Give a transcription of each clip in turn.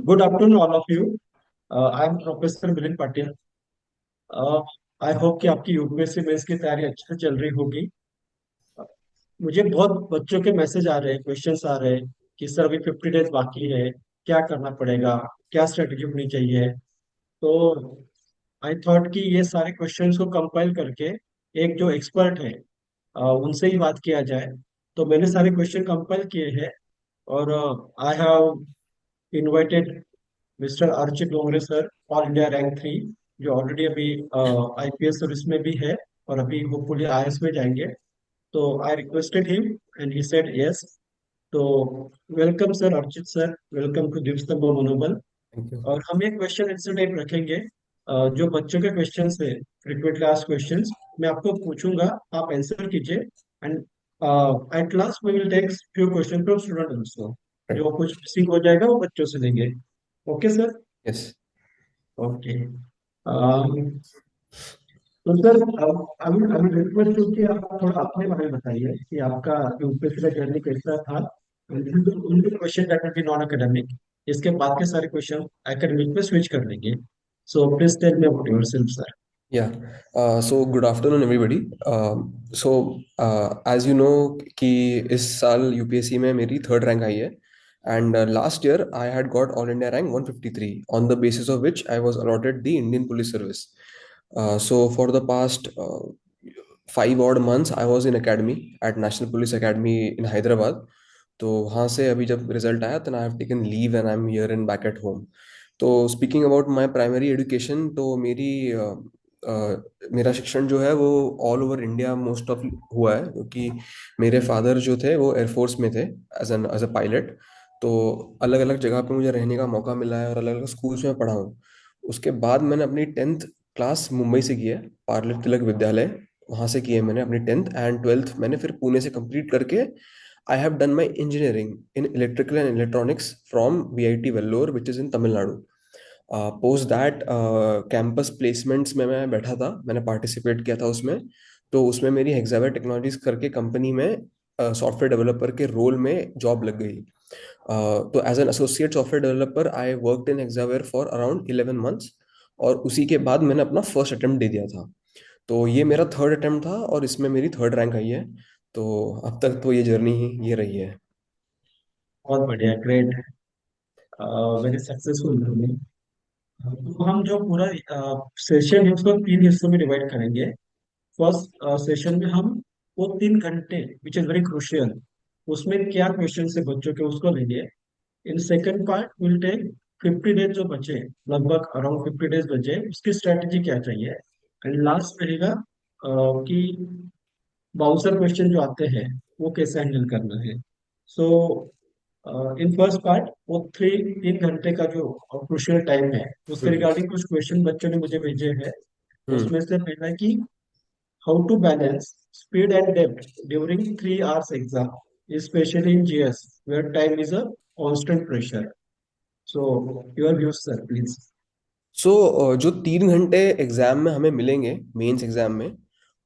Good afternoon, all of you. I am Professor Milind Patil. I hope कि आपकी UPSC mains की तैयारी अच्छे से चल रही होगी। मुझे बहुत बच्चों के मैसेज आ रहे हैं, क्वेश्चंस आ रहे हैं कि सर अभी 50 डेज बाकी है, क्या करना पड़ेगा, क्या स्ट्रेटेजी होनी चाहिए। तो आई थॉट कि ये सारे क्वेश्चंस को कंपाइल करके एक जो एक्सपर्ट है उनसे ही बात किया जाए। तो मैंने सारे क्वेश्चन कंपाइल किए हैं और I have invited mister Archit Dongre sir, all India rank 3, जो ऑलरेडी अभी आईपीएस सर्विस में भी है और अभी होपफुली आईएएस में जाएंगे। तो I requested him and he said yes. तो welcome sir Archit sir, welcome to Deepstambh Manobal. Thank you. और हम एक क्वेश्चन आंसर टाइप रखेंगे। जो बच्चों के क्वेश्चन है, फ्रिक्वेंटली आस्क्ड क्वेश्चंस, मैं आपको पूछूंगा, आप आंसर कीजिए। And at last we will take few question from student also. Right. जो कुछ मिसिंग हो जाएगा वो बच्चों से लेंगे। Okay sir. यस। ओके। तो sir, I will request you कि आप थोड़ा अपने बारे में बताइए कि आपका यूपीएससी का जर्नी कैसा था। उनके question that will be non academic. इसके बाद के सारे क्वेश्चन एकेडमिक पे स्विच कर देंगे। So please tell me about yourself sir. Yeah. So good afternoon everybody. So as you know कि इस साल यूपीएससी में मेरी थर्ड रैंक आई है and last year I had got all India rank 153 on the basis of which I was allotted the Indian Police Service. So for the past 5 odd months I was in academy at National Police Academy in Hyderabad. तो वहाँ से अभी जब result आया then I have taken leave and I'm here and back at home. तो speaking about my primary education, तो मेरा शिक्षण जो है वो all over India most of हुआ है, क्योंकि मेरे फादर जो थे वो एयरफोर्स में थे एज अ पायलट। तो अलग अलग जगह पे मुझे रहने का मौका मिला है और अलग अलग स्कूल्स में पढ़ा हूँ। उसके बाद मैंने अपनी 10th क्लास मुंबई से की है, पार्लर तिलक विद्यालय, वहाँ से की है मैंने अपनी 10th, एंड 12th मैंने फिर पुणे से कंप्लीट करके I have done my engineering in electrical and electronics from VIT Vellore which is in Tamil Nadu. Post that campus placements में मैं बैठा था, मैंने पार्टिसिपेट किया था उसमें। तो उसमें मेरी हेक्सावेयर टेक्नोलॉजीज करके कंपनी में सॉफ्टवेयर डेवलपर के रोल में जॉब लग गई। तो as an associate software developer I worked in Hexaware for around 11 months, और उसी के बाद मैंने अपना फर्स्ट अटेम्प्ट दे दिया था। तो ये मेरा थर्ड अटेम्प्ट था और इसमें मेरी थर्ड रैंक आई है। तो अब तक तो ये जर्नी ही ये रही है। बहुत बढ़िया, ग्रेट, वेरी सक्सेसफुल जर्नी। तो हम जो पूरा सेशन है उसको 3 हिस्सों में डिवाइड करेंगे। फर्स्ट सेशन में हम वो 3 घंटे विच इज वेरी क्रूशियल, उसमें क्या क्वेश्चन है बच्चों के उसको लेंगे। In second part will take 50 days जो बचे, लगभग अराउंड 50 डेज बचे, उसकी स्ट्रेटेजी क्या चाहिए। एंड लास्ट रहेगा कि बाउंसर क्वेश्चन जो आते हैं वो कैसे हैंडल करना है। सो इन फर्स्ट पार्ट वो 3 घंटे का जो क्रूशियल टाइम है उसके हम्म। रिगार्डिंग कुछ क्वेश्चन बच्चों ने मुझे भेजे हैं। हम्म। उसमें से पहला है कि how to balance speed and depth during 3 hours exam, especially in GS where time is a constant pressure. So your views sir please. जो 3 घंटे एग्जाम में हमें मिलेंगे, मेंस एग्जाम में,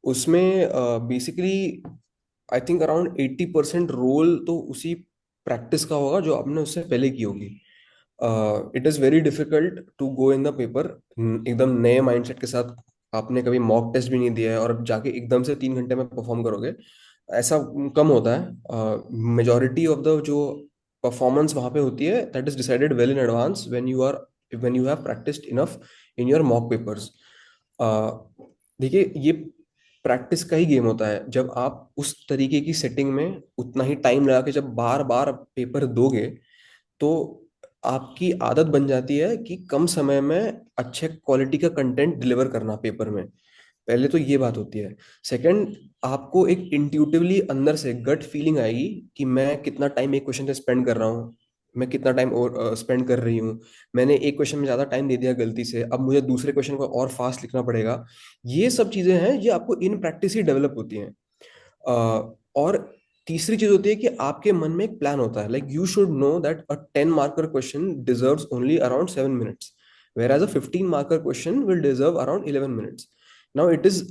उसमें basically I think around 80% role तो उसी practice का होगा जो आपने उससे पहले की होगी। It is very difficult to go in the paper एकदम नए माइंडसेट के साथ। आपने कभी मॉक टेस्ट भी नहीं दिया है और अब जाके एकदम से 3 घंटे में परफॉर्म करोगे, ऐसा कम होता है। मेजोरिटी ऑफ द जो परफॉर्मेंस वहाँ पे होती है that is decided well in advance when you have practised enough in your mock papers. देखिए, ये प्रैक्टिस का ही गेम होता है। जब आप उस तरीके की सेटिंग में उतना ही टाइम लगा के जब बार बार पेपर दोगे, तो आपकी आदत बन जाती है कि कम समय में अच्छे क्वालिटी का कंटेंट डिलीवर करना पेपर में। पहले तो ये बात होती है। सेकंड, आपको एक इंट्यूटिवली अंदर से गट फीलिंग आएगी कि मैं कितना टाइम एक क्वेश्चन पे स्पेंड कर रहा हूँ, मैं कितना टाइम और स्पेंड कर रही हूँ। मैंने एक क्वेश्चन में ज्यादा टाइम दे दिया गलती से, अब मुझे दूसरे क्वेश्चन को और फास्ट लिखना पड़ेगा। ये सब चीजें हैं, ये आपको इन प्रैक्टिस ही डेवलप होती हैं। और तीसरी चीज होती है कि आपके मन में एक प्लान होता है, like you should know that a 10 marker question deserves only around 7 minutes, whereas a 15 marker question will deserve around 11 minutes. Now it is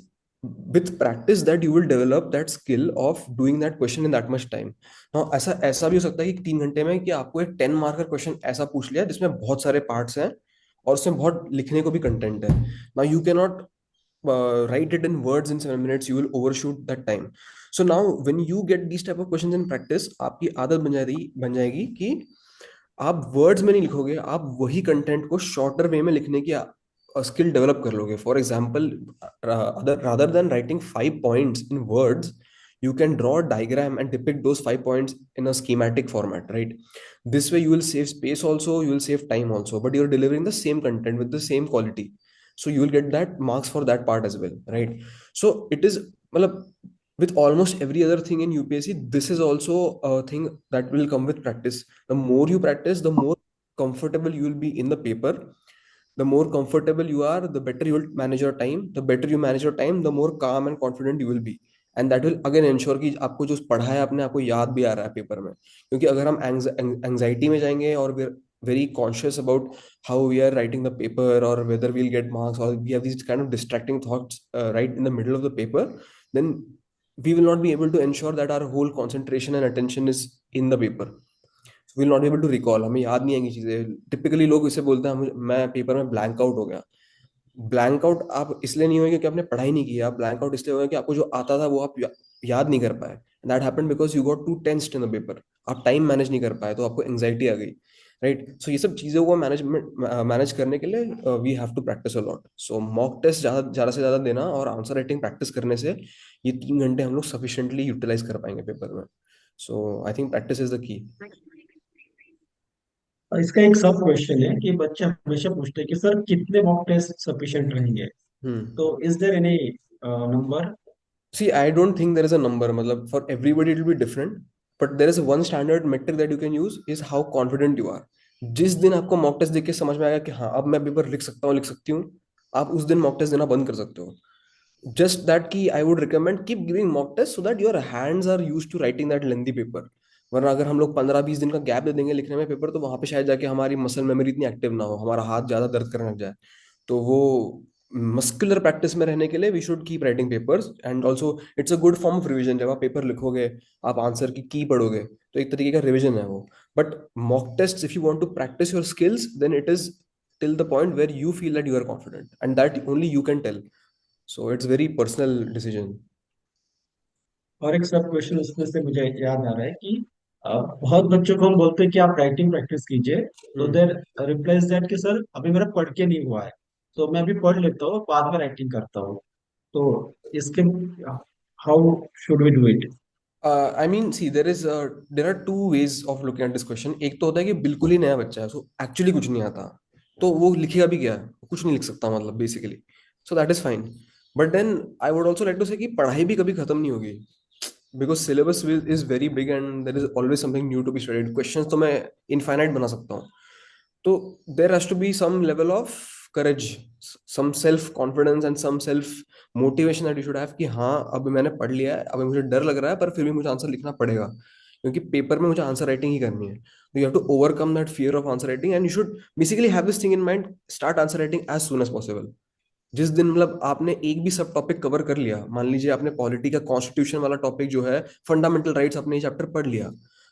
with practice that you will develop that skill of doing that question in that much time. Now ऐसा ऐसा भी हो सकता है कि 3 घंटे में कि आपको एक 10 मार्कर क्वेश्चन ऐसा पूछ लिया जिसमें बहुत सारे पार्ट्स हैं और उसमें बहुत लिखने को भी कंटेंट है. Now you cannot write it in words in 7 minutes. You will overshoot that time. So now when you get these type of questions in practice, आपकी आदत बन जाएगी कि आप वर्ड्स में नहीं लिखोगे, आप वही कंटेंट को शॉर्टर वे में लिखने की स्किल डेवलप कर लोगे. For example, rather than writing 5 points in words, you can draw a diagram and depict those 5 points in a schematic format, right? This way you will save space also, you will save time also, but you're delivering the same content with the same quality, so you will get that marks for that part as well, right? So it is, well, with almost every other thing in UPSC, this is also a thing that will come with practice. The more you practice, the more comfortable you will be in the paper. The more comfortable you are, the better you will manage your time. The better you manage your time, the more calm and confident you will be. And that will again ensure कि आपको जो पढ़ा है आपने, आपको याद भी आ रहा है पेपर में. क्योंकि अगर हम एंजाइटी में जाएंगे और very conscious about how we are writing the paper or whether we'll get marks, or we have these kind of distracting thoughts right in the middle of the paper, then we will not be able to ensure that our whole concentration and attention is in the paper. Will not able to recall, हमें याद नहीं आएंगी चीजें. Typically लोग इसे बोलते हैं मैं पेपर में ब्लैंक आउट हो गया. ब्लैंक आउट आप इसलिए नहीं होंगे कि आपने पढ़ाई नहीं की, आप ब्लैंक आउट इसलिए हो गया कि आपको जो आता था वो आप याद नहीं कर पाए. That happened because you got too tensed in the paper. आप टाइम मैनेज नहीं कर पाए तो आपको एंग्जाइटी आ गई, राइट? सो ये सब चीजों को मैनेज करने के लिए we have to practise a lot. So mock test ज्यादा ज्यादा से ज्यादा देना और आंसर राइटिंग प्रैक्टिस करने से ये 3 घंटे हम लोग सफिशिएंटली यूटिलाइज कर पाएंगे पेपर में. So I think practice is the key. और इसका एक सब क्वेश्चन है कि बच्चे हमेशा पूछते हैं कि सर कितने मॉक टेस्ट सफिशिएंट रहेंगे? हम्म. तो is there any number? See, I don't think there is a number. मतलब for everybody it will be different, but there is one standard metric that you can use is how confident you are. जिस दिन आपको mock test देख के समझ में आएगा कि हाँ अब मैं पेपर लिख सकता हूँ, लिख सकती हूँ, आप उस दिन मॉक टेस्ट देना बंद कर सकते हो. Just that कि I would recommend keep giving mock tests so that your hands are used to writing that lengthy paper. वरना अगर हम लोग 15-20 दिन का गैप दे देंगे लिखने में पेपर, तो वहां पे शायद जाके हमारी मसल मेमोरी इतनी एक्टिव ना हो, हमारा हाथ ज्यादा दर्द करने लग जाए. तो वो मस्कुलर प्रैक्टिस में रहने के लिए we should keep writing papers. And also it's a good form of revision. जब आप पेपर लिखोगे, आप आंसर की पढ़ोगे, तो एक तरीके का रिविजन है वो. But mock test, if you want to practise your skills, then it is till the point where you feel that you are confident, and that only you can tell. So it's very personal decision. और एक सब question उसमें से मुझे याद आ रहा है कि बहुत बच्चों को हम बोलते हैं कि आप राइटिंग प्रैक्टिस कीजिए, तो Hmm. देर रिप्लाइज दैट कि सर अभी मेरा पढ़ के नहीं हुआ है, तो मैं अभी पढ़ लेता हूँ बाद में राइटिंग करता हूँ। तो इसके how should we do it? I mean, see, there are two ways of looking at this question. एक तो होता है कि बिल्कुल ही नया बच्चा है, सो एक्चुअली कुछ नहीं आता, तो वो लिखेगा भी क्या? कुछ नहीं लिख सकता मतलब basically. So that is fine. But then I would also like to say कि पढ़ाई भी कभी खत्म नहीं होगी, because syllabus is very big and there is always something new to be studied. Questions तो मैं इनफाइनाइट बना सकता हूँ. तो there has to be some level of courage, some self confidence and some self motivation that you should have कि हाँ अब मैंने पढ़ लिया है, अब मुझे डर लग रहा है, पर फिर भी मुझे आंसर लिखना पड़ेगा क्योंकि पेपर में मुझे आंसर राइटिंग ही करनी है. तो you have to overcome that fear of answer writing and you should basically have this thing in mind. Start answer writing as soon as possible. जिस दिन मतलब आपने एक भी सब टॉपिक कवर कर लिया, मान लीजिए आपने पॉलिटी का कॉन्स्टिट्यूशन वाला टॉपिक जो है, फंडामेंटल राइट्स आपने ये चैप्टर पढ़ लिया,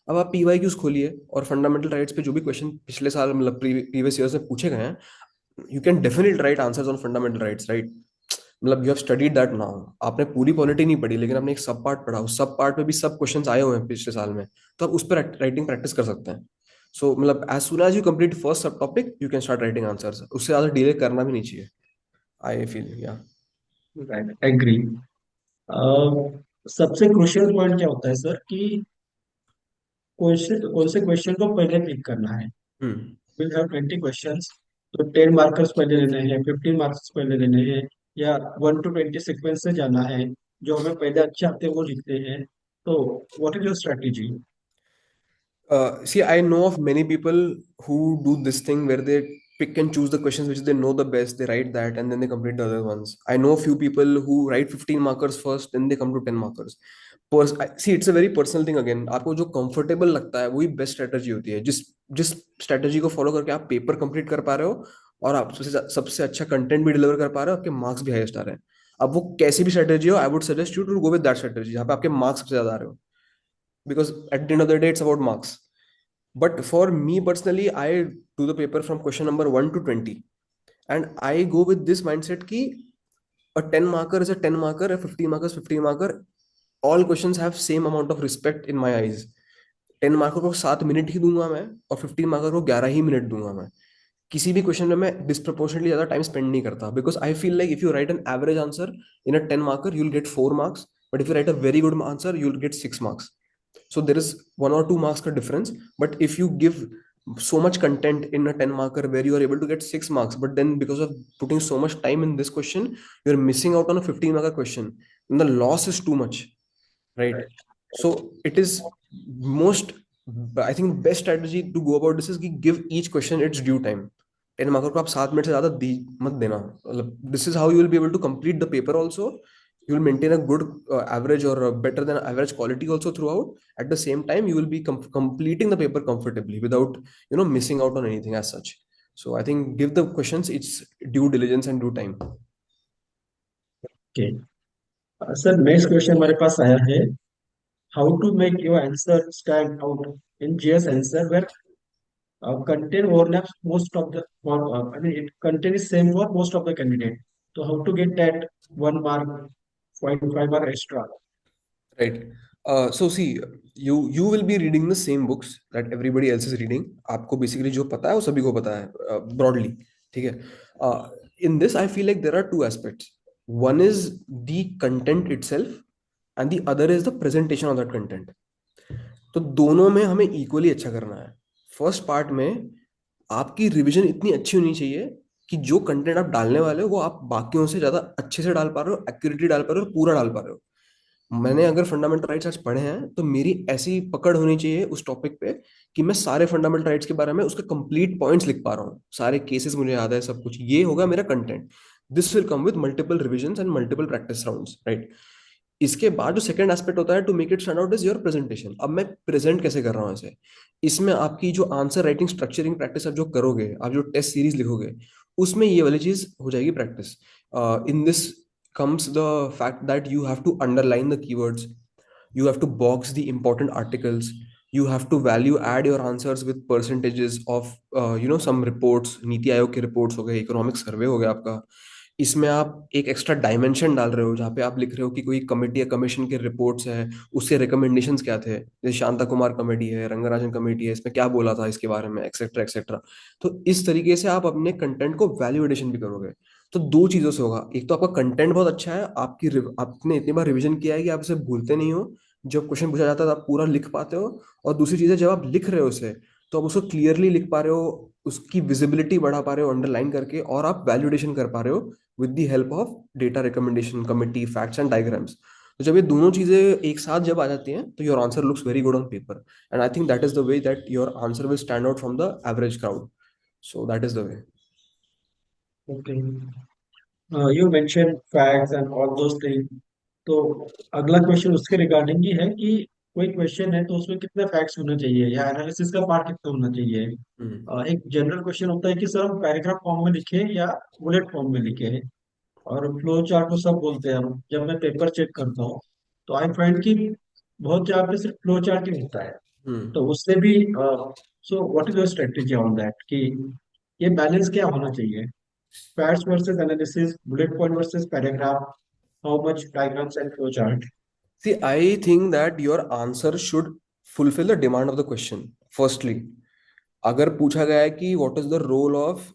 अब आप पीवाईक्यूज खोलिए और फंडामेंटल राइट्स पे जो भी क्वेश्चन पिछले साल मतलब प्रीवियस ईयर्स में पूछे गए हैं, you can definitely write answers on fundamental rights, right? मतलब you have studied that now. आपने पूरी पॉलिटी नहीं पढ़ी लेकिन आपने एक सब पार्ट पढ़ा, उस सब पार्ट में भी सब क्वेश्चंस आए हुए हैं पिछले साल में, तो आप उस पर राइटिंग प्रैक्टिस कर सकते हैं. सो मतलब as soon as you complete first sub topic you can start writing answers. उससे ज्यादा डिले करना भी नहीं चाहिए, I feel. Yeah right, agree. सबसे क्रुशियल पॉइंट क्या होता है सर कि कौन से क्वेश्चन को पहले क्लिक करना है? हम्म. विल हैव 20 क्वेश्चंस, तो 10 मार्कर्स पहले लेने हैं, 15 मार्क्स पहले लेने हैं, या 1 to 20 सीक्वेंस से जाना है? जो हमें पहले अच्छे आते हैं वो लिखते हैं। तो what is your strategy? See, I know of many people who do this thing where they pick and choose the questions which they know the best, they write that, and then they complete the other ones. I know a few people who write 15 markers first, then they come to 10 markers. See, it's a very personal thing again. आपको जो comfortable लगता है वही best strategy होती है. जिस जिस strategy को फॉलो करके आप पेपर कंप्लीट कर पा रहे हो और आप सबसे सबसे अच्छा कंटेंट भी डिलीवर कर पा रहे हो, आपके मार्क्स भी हाईएस्ट आ रहे हैं. अब वो कैसी भी स्ट्रेटेजी हो, I would suggest you to go with that strategy जहाँ पे आपके मार्क्स सबसे ज्यादा आ रहे हो, because at the end of the day it's about marks. But for me personally, I do the paper from question number 1 to 20, and I go with this mindset ki a 10 marker is a 10 marker, a 50 marker is 50 marker. All questions have same amount of respect in my eyes. 10 marker को 7 minute ही दूंगा मैं, और 15 marker को 11 ही minute दूंगा मैं। किसी भी question में मैं डिस्प्रपोर्शनटली ज्यादा टाइम स्पेंड नहीं करता, because I feel like if you right an average answer in a 10 marker you will get 4 marks, but if you write a very good answer you will get 6 marks. So there is 1 or 2 marks ka difference. But if you give so much content in a 10 marker where you are able to get 6 marks, but then because of putting so much time in this question, you're missing out on a 15 marker question, and the loss is too much, right? So it is most, I think best strategy to go about this is कि give each question its due time. 10 marker को आप 7 minute से ज्यादा दी मत देना, मतलब this is how you will be able to complete the paper also. You will maintain a good average or better than average quality also throughout. At the same time, you will be completing the paper comfortably without missing out on anything as such. So I think give the questions its due diligence and due time. Okay sir, next question हमारे पास आया है। How to make your answer stand out in GS answer where content overlaps most of the I mean it content is same for most of the candidate. So how to get that 1 mark, 0.5 mark extra? Right. So see, you will be reading the same books that everybody else is reading. आपको basically जो पता है वो सभी को पता है, broadly. ठीक है. In this, I feel like there are two aspects. One is the content itself, and the other is the presentation of that content. तो दोनों में हमें इक्वली अच्छा करना है. फर्स्ट पार्ट में आपकी रिवीजन इतनी अच्छी होनी चाहिए कि जो कंटेंट आप डालने वाले हो वो आप बाकियों से ज्यादा अच्छे से डाल पा रहे हो, एक्यूरेटली डाल पा रहे हो, और पूरा डाल पा रहे हो. मैंने अगर फंडामेंटल राइट्स आज पढ़े हैं तो मेरी ऐसी पकड़ होनी चाहिए उस टॉपिक पे कि मैं सारे फंडामेंटल राइट्स के बारे में उसके कंप्लीट पॉइंट्स लिख पा रहा हूँ, सारे केसेस मुझे याद है, सब कुछ. ये होगा मेरा content. This will come with multiple revision and multiple practice rounds, right. इसके बाद जो सेकंड एस्पेक्ट होता है to make it stand out is your presentation. अब मैं प्रेजेंट कैसे कर रहा हूँ इसे. इसमें आपकी जो आंसर राइटिंग स्ट्रक्चरिंग प्रैक्टिस आप जो करोगे, आप जो टेस्ट सीरीज लिखोगे, उसमें ये वाली चीज हो जाएगी practice. In this comes the fact that you have to underline the keywords, you have to box the important articles, you have to value add your answers with percentages of some reports, NITI Aayog के reports हो गए, economic survey हो गया आपका. इसमें आप एक extra dimension डाल रहे हो जहाँ पे आप लिख रहे हो कि कोई कमेटी या कमीशन के रिपोर्ट्स है, उसके रिकमेंडेशंस क्या थे, जैसे शांता कुमार कमेटी है, रंगराजन कमेटी है, इसमें क्या बोला था इसके बारे में, एक्सेट्रा एक्सेट्रा. तो इस तरीके से आप अपने कंटेंट को वैल्यूएडिशन भी करोगे. तो दो चीजों से होगा. एक तो आपका कंटेंट बहुत अच्छा है, आपने इतनी बार रिवीजन किया है कि आप इसे भूलते नहीं हो, जब क्वेश्चन पूछा जाता है तो आप पूरा लिख पाते हो. और दूसरी चीज है, जब आप लिख रहे हो उसे तो आप उसको क्लियरली लिख पा रहे हो, उसकी विजिबिलिटी बढ़ा पा रहे हो अंडरलाइन करके, और आप वैल्यूडेशन कर पा रहे हो with the help of data recommendation committee facts and diagrams. तो जब ये दोनों चीजें एक साथ जब आ जाती हैं तो your answer looks very good on paper, and I think that is the way that your answer will stand out from the average crowd. So that is the way. Okay. You mentioned facts and all those things. तो अगला question उसके regarding ही है कि कोई question है तो उसमें कितने फैक्ट्स होने चाहिए या एनालिसिस का पार्ट कितना होना चाहिए। एक जनरल क्वेश्चन होता है कि सर हम पैराग्राफ फॉर्म में लिखे या बुलेट फॉर्म में लिखे, और फ्लो चार्ट को सब बोलते हैं हम। जब मैं पेपर चेक करता हूँ तो आई फाइंड कि बहुत जगह पे सिर्फ फ्लो चार्ट ही होता है। हम्म. तो उससे भी so what is your strategy on that कि ये बैलेंस क्या होना चाहिए, facts versus analysis, bullet point versus paragraph, how much diagrams and flow chart? See, I think that your answer should fulfill the demand of the question. Firstly, अगर पूछा गया है कि what is the role of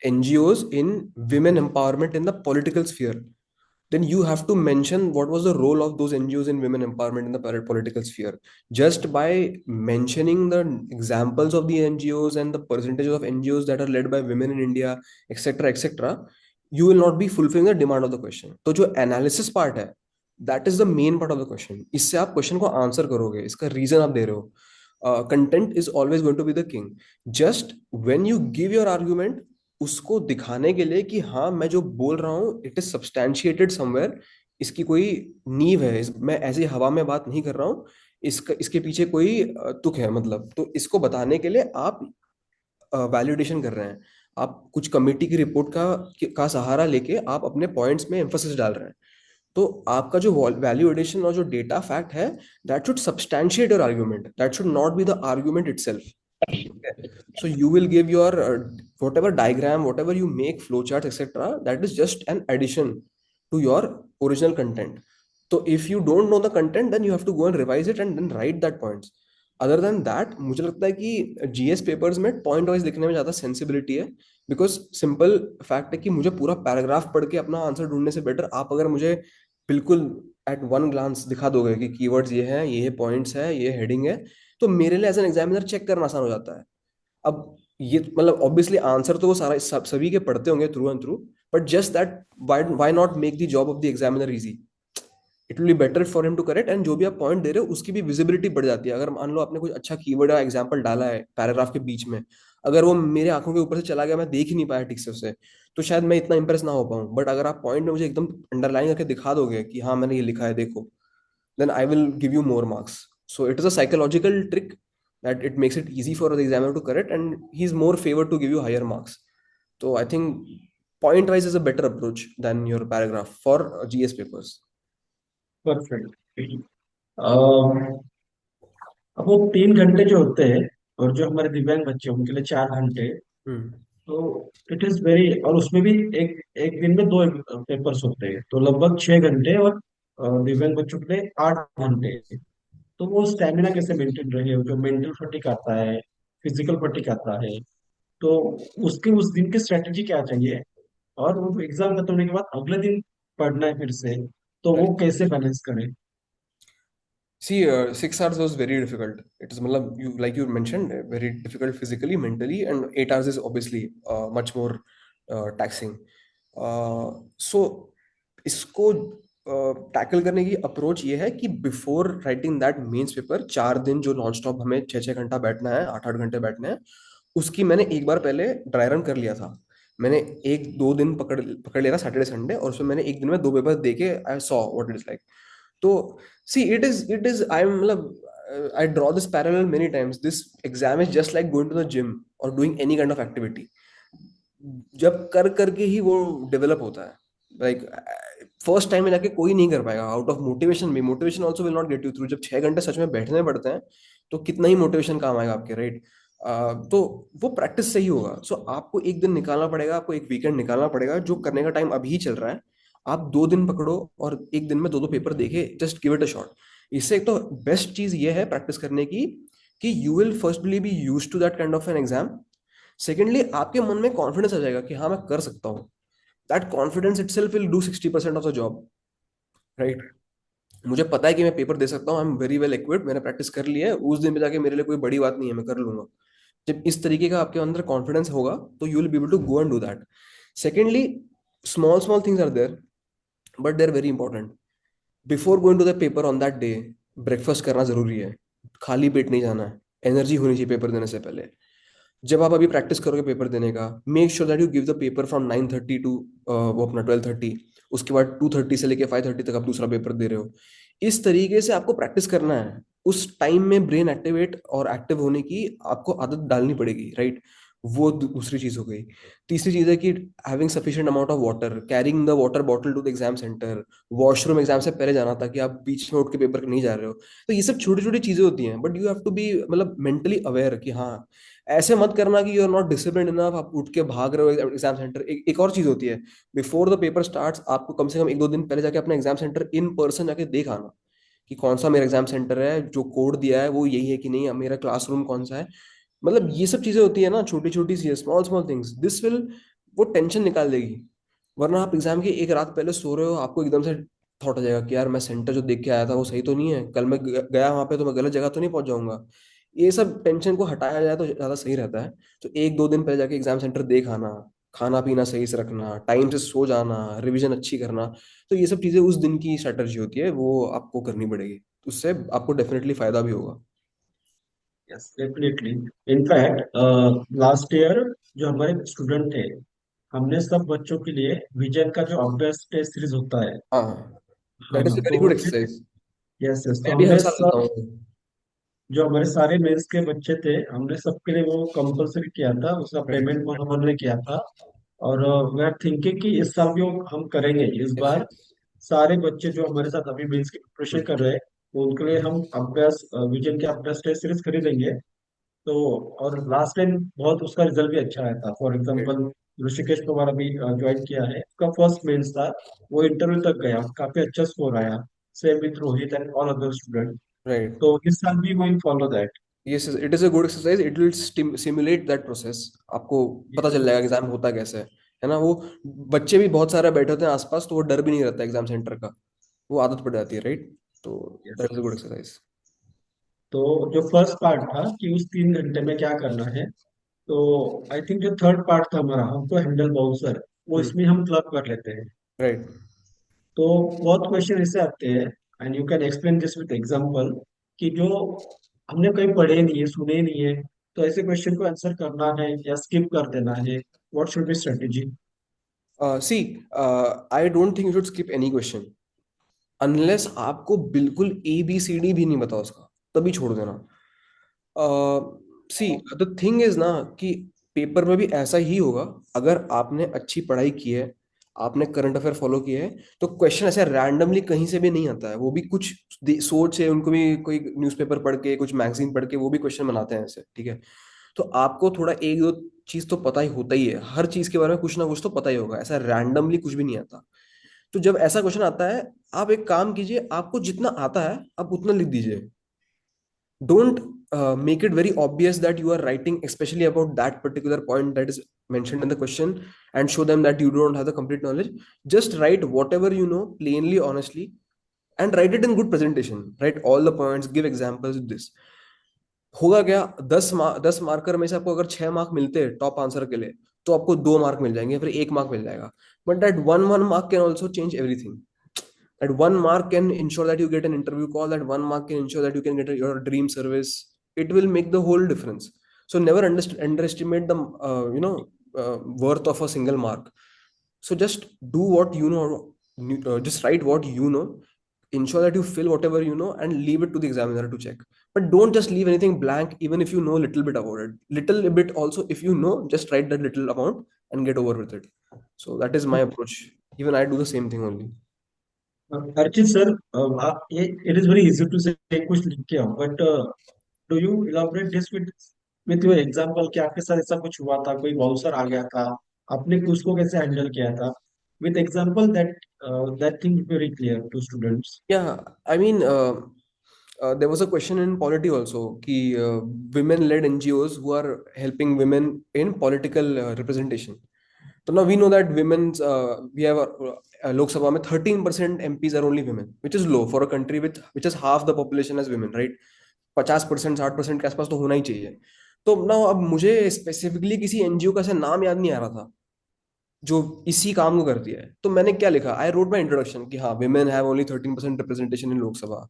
NGOs in women empowerment in the political sphere, then you have to mention what was the role of those NGOs in women empowerment in the political sphere. Just by mentioning the examples of the NGOs and the percentages of NGOs that are led by women in India, etc., etc., you will not be fulfilling the demand of the question. तो जो analysis part है, that is the main part of the question. इससे आप question को answer करोगे, इसका reason आप दे रहे हो. Content is always going to be the king. Just when you give your argument, उसको दिखाने के लिए कि हाँ मैं जो बोल रहा हूँ इट इज सब्सटैंशिएटेड समवेयर, इसकी कोई नींव है, मैं ऐसी हवा में बात नहीं कर रहा हूँ, इसके पीछे कोई तुक है, मतलब. तो इसको बताने के लिए आप वैलिडेशन कर रहे हैं, आप कुछ कमेटी की रिपोर्ट का सहारा लेके आप अपने पॉइंट्स में एम्फोसिस डाल रहे हैं। तो आपका जो वैल्यू एडिशन और जो डेटा फैक्ट है, that should substantiate your argument, that should not be the argument itself. So you will give your whatever diagram, whatever you make, flowcharts, etc. That is just an addition to your original content. So if you don't know the content, then you have to go and revise it and then write that points. Other than that, मुझे लगता है कि GS papers में point wise लिखने में ज्यादा sensibility है। Because simple fact है कि मुझे पूरा पैराग्राफ पढ़ के अपना आंसर ढूंढने से बेटर आप अगर मुझे बिल्कुल एट वन ग्लांस दिखा दोगे कि कीवर्ड्स ये हैं, ये पॉइंट्स है, ये हेडिंग है, तो मेरे लिए एज एन एग्जामिनर चेक करना आसान हो जाता है। अब ये मतलब ऑब्वियसली आंसर तो वो सारा सभी के पढ़ते होंगे through and through, but just that why not make the job of the examiner easy. It will be better for him to correct, and जो भी आप पॉइंट दे रहे हो उसकी भी विजिबिलिटी बढ़ जाती है। अगर मान लो आपने कुछ अच्छा कीवर्ड या एग्जांपल डाला है पैराग्राफ के बीच में, अगर वो मेरे आंखों के ऊपर से चला गया, मैं देख ही नहीं पाया ठीक से उसे, तो शायद मैं इतना इंप्रेस ना हो पाऊं। बट अगर आप पॉइंट में मुझे एकदम अंडरलाइन करके दिखा दोगे कि हाँ मैंने ये लिखा है देखो, then I will give you more marks. So it is a psychological trick that it makes it easy for the examiner to correct, and he's more favored to give you higher marks. So I think point wise is a better approach than your paragraph for GS papers. Perfect. अब वो 3 घंटे जो होते हैं, और जो हमारे दिव्यांग बच्चे हैं उनके लिए 4 घंटे, Hmm. तो इट इज वेरी, और उसमें भी एक एक दिन में दो पेपर्स होते हैं, तो लगभग 6 घंटे, और दिव्यांग बच्चों के लिए 8 घंटे। तो वो स्टेमिना कैसे मेंटेन रहे, जो मेंटल फटिक आता है, फिजिकल फटिक आता है, तो उसके उस दिन की स्ट्रेटेजी क्या चाहिए, और वो एग्जाम खत्म होने के बाद अगले दिन पढ़ना है फिर से, तो वो Correct. कैसे बैलेंस करें। See, 6 hours was very difficult. It is, matlab, you like you mentioned, very difficult physically, mentally, and 8 hours is obviously much more taxing. So, इसको टैकल करने की अप्रोच ये है कि before writing that mains paper, 4 दिन जो non stop हमें 6-6 घंटा बैठना है, 8-8 घंटे बैठना है, उसकी मैंने एक बार पहले ड्राई रन कर लिया था। मैंने 1-2 दिन पकड़ पकड़ लिया था, सैटरडे संडे, और उसमें मैंने एक दिन में 2 पेपर देके I saw what it is like. तो see it is I am मतलब I draw this parallel many times, this exam is just like going to the gym और doing any kind of activity. जब कर करके ही वो develop होता है। Like first time में जाके कोई नहीं कर पाएगा आउट ऑफ मोटिवेशन भी। Motivation also will not get you through. जब 6 घंटे सच में बैठने पड़ते हैं तो कितना ही मोटिवेशन काम आएगा आपके, राइट। तो वो प्रैक्टिस से ही होगा। सो आपको एक दिन निकालना पड़ेगा, आपको एक वीकेंड निकालना पड़ेगा। जो करने का टाइम अभी चल रहा है, आप 2 दिन पकड़ो और एक दिन में 2-2 पेपर देखे, just give it a shot. इससे एक तो बेस्ट चीज ये है प्रैक्टिस करने की कि you will firstly be use to that kind of an exam. Secondly आपके मन में कॉन्फिडेंस आ जाएगा कि हाँ मैं कर सकता हूँ। That confidence itself will do 60% of the job, right. मुझे पता है कि मैं पेपर दे सकता हूँ, I am very well equipped, मैंने प्रैक्टिस कर ली है, उस दिन पे जाके मेरे लिए कोई बड़ी बात नहीं है, मैं कर लूंगा। जब इस तरीके का आपके अंदर कॉन्फिडेंस होगा तो you will be able to go and do that. Secondly, small small things are there but they are very important. Before going to the paper on that day, breakfast करना जरूरी है। खाली पेट नहीं जाना है, एनर्जी होनी चाहिए पेपर देने से पहले। जब आप अभी प्रैक्टिस करोगे पेपर देने का, make sure that you give the paper from 9:30 to वो अपना 12:30। उसके बाद 2:30 से लेके 5:30 तक आप दूसरा पेपर दे रहे हो। इस तरीके से आपको प्रैक्टिस करना है। उस टाइम में ब्रेन एक्टिवेट और एक्टिव होने की आपको आदत डालनी पड़ेगी, राइट। वो दूसरी चीज हो गई। तीसरी चीज है कि having sufficient amount of water, carrying the water bottle to the exam centre, washroom exam से पहले जाना ताकि आप बीच में उठ के पेपर नहीं जा रहे हो। तो ये सब छोटी छोटी चीजें होती हैं, but you have to be मतलब मेंटली अवेयर कि हाँ, ऐसे मत करना कि you are not discipline enough, आप उठ के भाग रहे हो एग्जाम सेंटर। एक और चीज होती है, बिफोर द पेपर स्टार्ट्स आपको कम से कम 1-2 दिन पहले जाके अपना एग्जाम सेंटर इन पर्सन जाके देख आना कि कौन सा मेरा एग्जाम सेंटर है, जो कोड दिया है वो यही है कि नहीं, मेरा क्लासरूम कौन सा है। मतलब ये सब चीजें होती है ना, छोटी छोटी सी small small things, this will वो टेंशन निकाल देगी। वरना आप एग्जाम की एक रात पहले सो रहे हो, आपको एकदम से थॉट आ जाएगा कि यार मैं सेंटर जो देख के आया था वो सही तो नहीं है, कल मैं गया वहां पे तो मैं गलत जगह तो नहीं पहुंच जाऊंगा। ये सब टेंशन को हटाया जाए तो ज्यादा सही रहता है। तो 1-2 दिन पहले जाके एग्जाम सेंटर देख आना, खाना पीना सही से रखना, टाइम से सो जाना, रिवीजन अच्छी करना। तो ये सब चीजें उस दिन की स्ट्रेटजी होती है, वो आपको करनी पड़ेगी। उससे आपको डेफिनेटली फायदा भी होगा। Yes, definitely. In fact last year जो हमारे स्टूडेंट थे, हमने सब बच्चों के लिए विजन का जो अभ्यास टेस्ट सीरीज होता है, हाँ, हाँ, दैट इज अ वेरी तो गुड हमने, एक्सरसाइज। यस यस, तो मैं भी हर हमने साल लेता सब, हूँ। जो हमारे सारे मेंस के बच्चे थे, हमने सबके लिए वो कंपलसरी किया था, उसका राइट। पेमेंट हमने किया था। और वी आर थिंकिंग कि इस साल भी वो हम करेंगे इस यस बार। यस। सारे बच्चे जो हमारे साथ अभी मेंस की प्रिपरेशन कर रहे हैं, तो उनके लिए हम अभ्यास विजन के अभ्यास टेस्ट सीरीज खरीदेंगे। तो और लास्ट टाइम बहुत उसका रिजल्ट भी अच्छा आया था। For right. Example Rishikesh Pawar अभी ज्वाइन किया है, उसका फर्स्ट मेंस था, वो इंटरव्यू तक गया, काफी अच्छा स्कोर आया। Same with Rohit and all other student. Right. तो इस साल भी going follow that. Yes, it is a good exercise, it will simulate that process. आपको पता चल जाएगा एग्जाम होता कैसे है ना वो। बच्चे भी बहुत सारे बैठे होते हैं आसपास, तो वो डर भी नहीं रहता एग्जाम सेंटर का, वो आदत पड़ जाती है, राइट। तो yes. That is a good exercise. तो जो फर्स्ट पार्ट था कि उस 3 घंटे में क्या करना है, तो आई थिंक जो थर्ड पार्ट था हमारा, हमको हैंडल बाउंसर, वो हम्म। इसमें हम क्लब कर लेते हैं। राइट। तो बहुत क्वेश्चन ऐसे आते हैं, and you can explain this with example, कि जो हमने कहीं पढ़े नहीं है, सुने नहीं है, तो ऐसे क्वेश्चन को आंसर करना है या स्किप कर देना है। What should be strategy? See, I don't think you should skip any question unless आपको बिल्कुल ABCD भी नहीं पता उसका, तभी छोड़ देना। सी, द थिंग इज ना कि पेपर में भी ऐसा ही होगा। अगर आपने अच्छी पढ़ाई की है, आपने करंट अफेयर फॉलो किए है, तो क्वेश्चन ऐसे रैंडमली कहीं से भी नहीं आता है। वो भी कुछ सोच से, उनको भी कोई न्यूज़पेपर पढ़ के, कुछ मैगजीन पढ़ के वो भी क्वेश्चन बनाते हैं ऐसे, ठीक है। तो आपको थोड़ा एक दो चीज तो पता ही होता ही है, हर चीज के बारे में कुछ ना कुछ तो पता ही होगा, ऐसा रैंडमली कुछ भी नहीं आता। तो जब ऐसा क्वेश्चन आता है, आप एक काम कीजिए, आपको जितना आता है आप उतना लिख दीजिए। Don't make it very obvious that you are writing especially about that particular point that is mentioned in the question, and show them that you don't have the complete knowledge. Just write whatever you know plainly, honestly, and write it in good presentation. Write all the points, give examples with this. होगा क्या, 10 marker में से आपको अगर 6 mark मिलते हैं top answer के लिए, तो आपको 2 मार्क मिल जाएंगे, फिर 1 मार्क मिल जाएगा। But that one mark can also change everything. That 1 mark can ensure that you get an interview call. That 1 mark can ensure that you can get your dream service. It will make the whole difference. So never underestimate the worth of a single mark. So just do what you know. Just write what you know. Ensure that you fill whatever you know and leave it to the examiner to check. But don't just leave anything blank, even if you know a little bit about it. Little bit also, if you know, just write that little amount and get over with it. So that is my approach. Even I do the same thing only. Archit sir, ये it is very easy to say कुछ लिख के आओ, but do you elaborate this with your example कि आपके साथ ऐसा कुछ हुआ था, कोई बाउंसर आ गया था, आपने उसको कैसे हैंडल किया था? With example, that thing very clear to students. Yeah, I mean, there was a question in polity also, कि women-led NGOs who are helping women in political representation. So now we know that we have Lok Sabha में 13% MPs are only women, which is low for a country with which is half the population as women, right? 50%, 60% के आसपास तो होना ही चाहिए। तो ना अब मुझे स्पेसिफिकली किसी एनजीओ का ऐसा नाम याद नहीं आ रहा था जो इसी काम को करती है। तो मैंने क्या लिखा, आई रोट माई इंट्रोडक्शन कि हाँ, women have only 13% representation in Lok Sabha,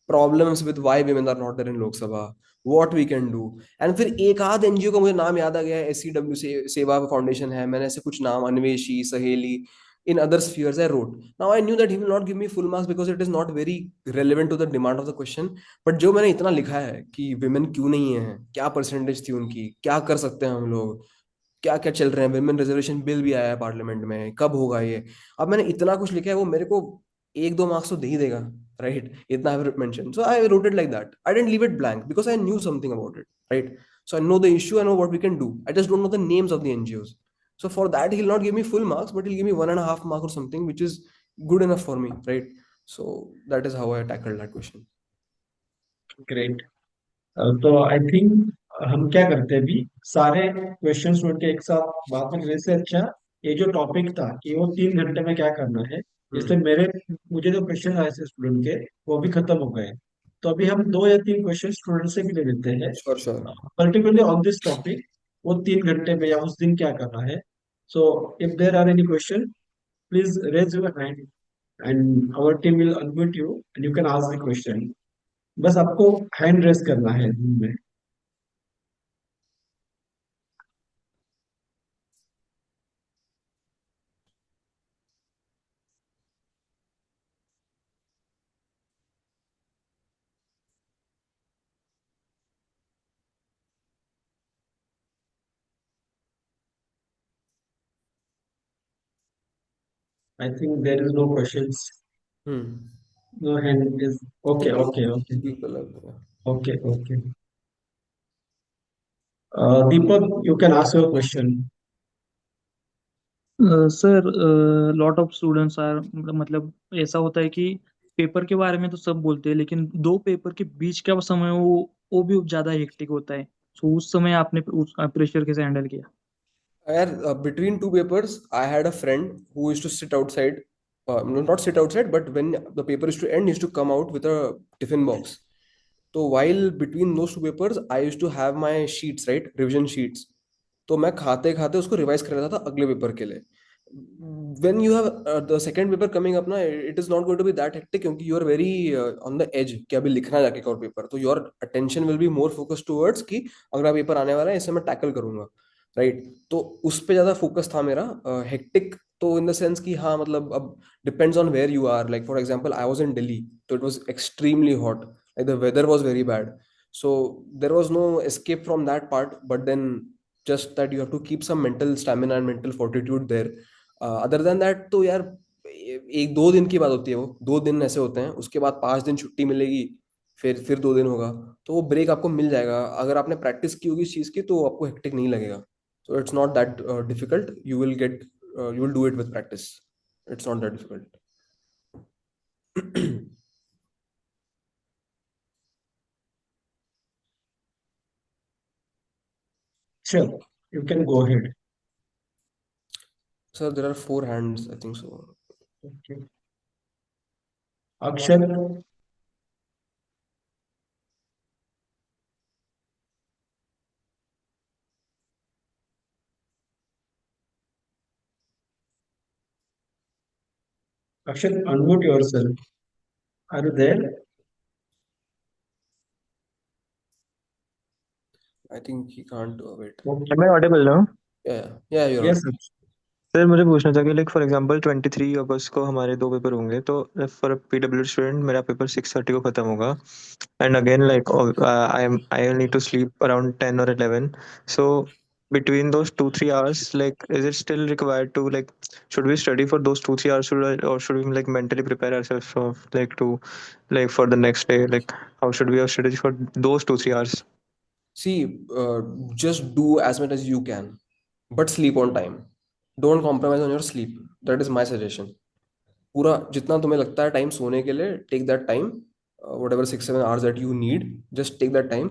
problems with why women are not there in Lok Sabha, what we can do. And फिर एक आध एनजीओ का मुझे नाम याद आ गया है, SCW से सेवा फाउंडेशन है, मैंने ऐसे कुछ नाम, अन्वेषी, सहेली, in other spheres I wrote. Now I knew that he will not give me full marks because it is not very relevant to the demand of the question. But जो मैंने इतना लिखा है कि women क्यों नहीं है, क्या परसेंटेज थी उनकी, क्या कर सकते हैं हम लोग, क्या क्या चल रहे हैं, विमेन रिजर्वेशन बिल भी आया है पार्लियामेंट में, कब होगा ये। अब मैंने इतना कुछ लिखा है, वो मेरे को 1-2 मार्क्स तो दे ही देगा, राइट। इतना I mention, so I wrote it like that, I didn't leave it blank because I knew something about it, right. So I know the issue, I know what we can do, I just don't know the names of the NGOs. So for that, he'll not give me full marks, but he'll give me 1.5 mark or something, which is good enough for me, right? So that is how I tackled that question. Great. तो I think हम क्या करते हैं, अभी सारे question उनके एक साथ बात में करने से अच्छा, ये जो टॉपिक था कि वो 3 घंटे में क्या करना है, Hmm. इसलिए मुझे जो क्वेश्चन आए थे स्टूडेंट के, वो भी खत्म हो गए। तो अभी हम 2 या 3 क्वेश्चन स्टूडेंट से भी ले लेते हैं, Sure, sure. Particularly on this topic, वो 3 घंटे में या उस दिन क्या करना है। So if there are any question, please raise your hand and our team will unmute you and you can ask the question. बस आपको हैंड रेस करना है Zoom में। I think there is no questions. Hmm. No hand is okay, okay, okay, बिल्कुल है। okay, okay. Deepak, you can ask your question. Sir lot of students are मतलब ऐसा होता है कि पेपर के बारे में तो सब बोलते हैं लेकिन दो पेपर के बीच का समय वो भी ज्यादा हेक्टिक होता है। तो उस समय आपने उस प्रेशर कैसे हैंडल किया? यार between two papers I had a friend who used to sit outside, no, not sit outside, but when the paper used to end he used to come out with a tiffin box. तो while between those two papers I used to have my sheets, right, revision sheets. तो मैं खाते खाते उसको revise कर लेता था अगले पेपर के लिए। when you have the second paper coming up ना, it is not going to be that hectic क्योंकि you are very on the edge कि अभी लिखना है जाके एक और पेपर, तो your attention will be more focused towards कि अगला पेपर आने वाला है इसे मैं टैकल करूंगा, राइट। तो उस पे ज्यादा फोकस था मेरा। हेक्टिक तो इन द सेंस कि हाँ मतलब अब depends on where you are, like for example I was in Delhi, तो it was extremely hot, like the weather was very bad, so there was no escape from that part, but then just that you have to keep some mental stamina and mental fortitude there. Other than that तो यार एक दो दिन की बात होती है, वो दो दिन ऐसे होते हैं, उसके बाद 5 दिन छुट्टी मिलेगी, फिर 2 दिन होगा, तो वो ब्रेक आपको मिल जाएगा। अगर आपने प्रैक्टिस की होगी इस चीज की तो आपको हेक्टिक नहीं लगेगा। So it's not that difficult. You will do it with practice. It's not that difficult. Sure, you can go ahead. Sir, there are 4 hands, I think so. Okay. Akshat, Akshat, unmute yourself. Are you there? I think he can't wait. Okay. Am I audible now? Yeah, you're Yes, audible. Sir मुझे पूछना था कि like for example 23 अगस्त को हमारे दो paper होंगे तो for PW student मेरा पेपर 6:30 को खत्म होगा and again like I need to sleep around 10 or 11 so between those 2-3 hours like is it still required to like should we study for those 2-3 hours or should we like mentally prepare ourselves for like to like for the next day like how should we have strategy for those 2-3 hours? See, just do as much as you can, but sleep on time. Don't compromise on your sleep. That is my suggestion. पूरा जितना तुम्हें लगता है time सोने के लिए, take that time, whatever 6-7 hours that you need, just take that time.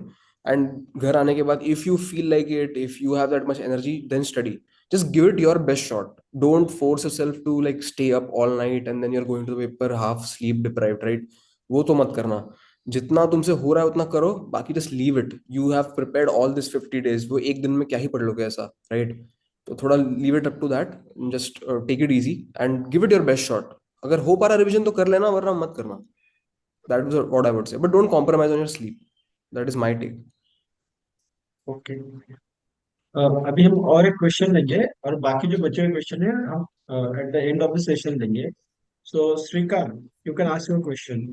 And घर आने के बाद if you feel like it, if you have that much energy, then study. Just give it your best shot. Don't force yourself to like stay up all night and then you're going to the paper half sleep deprived, right? वो तो मत करना। जितना तुमसे हो रहा है उतना करो, बाकी just leave it. You have prepared all this 50 days, वो एक दिन में क्या ही पढ़ लोगे ऐसा, right? तो थोड़ा leave it up to that, just take it easy and give it your best shot. अगर हो पा रहा रिवीजन तो कर लेना, वरना मत करना। That is what I would say, but don't compromise on your sleep. That is my take. Okay. अभी हम और एक क्वेश्चन लेंगे और बाकी जो बचे हुए क्वेश्चन है हम at the end of the session लेंगे। So Shrikant, you can ask your question.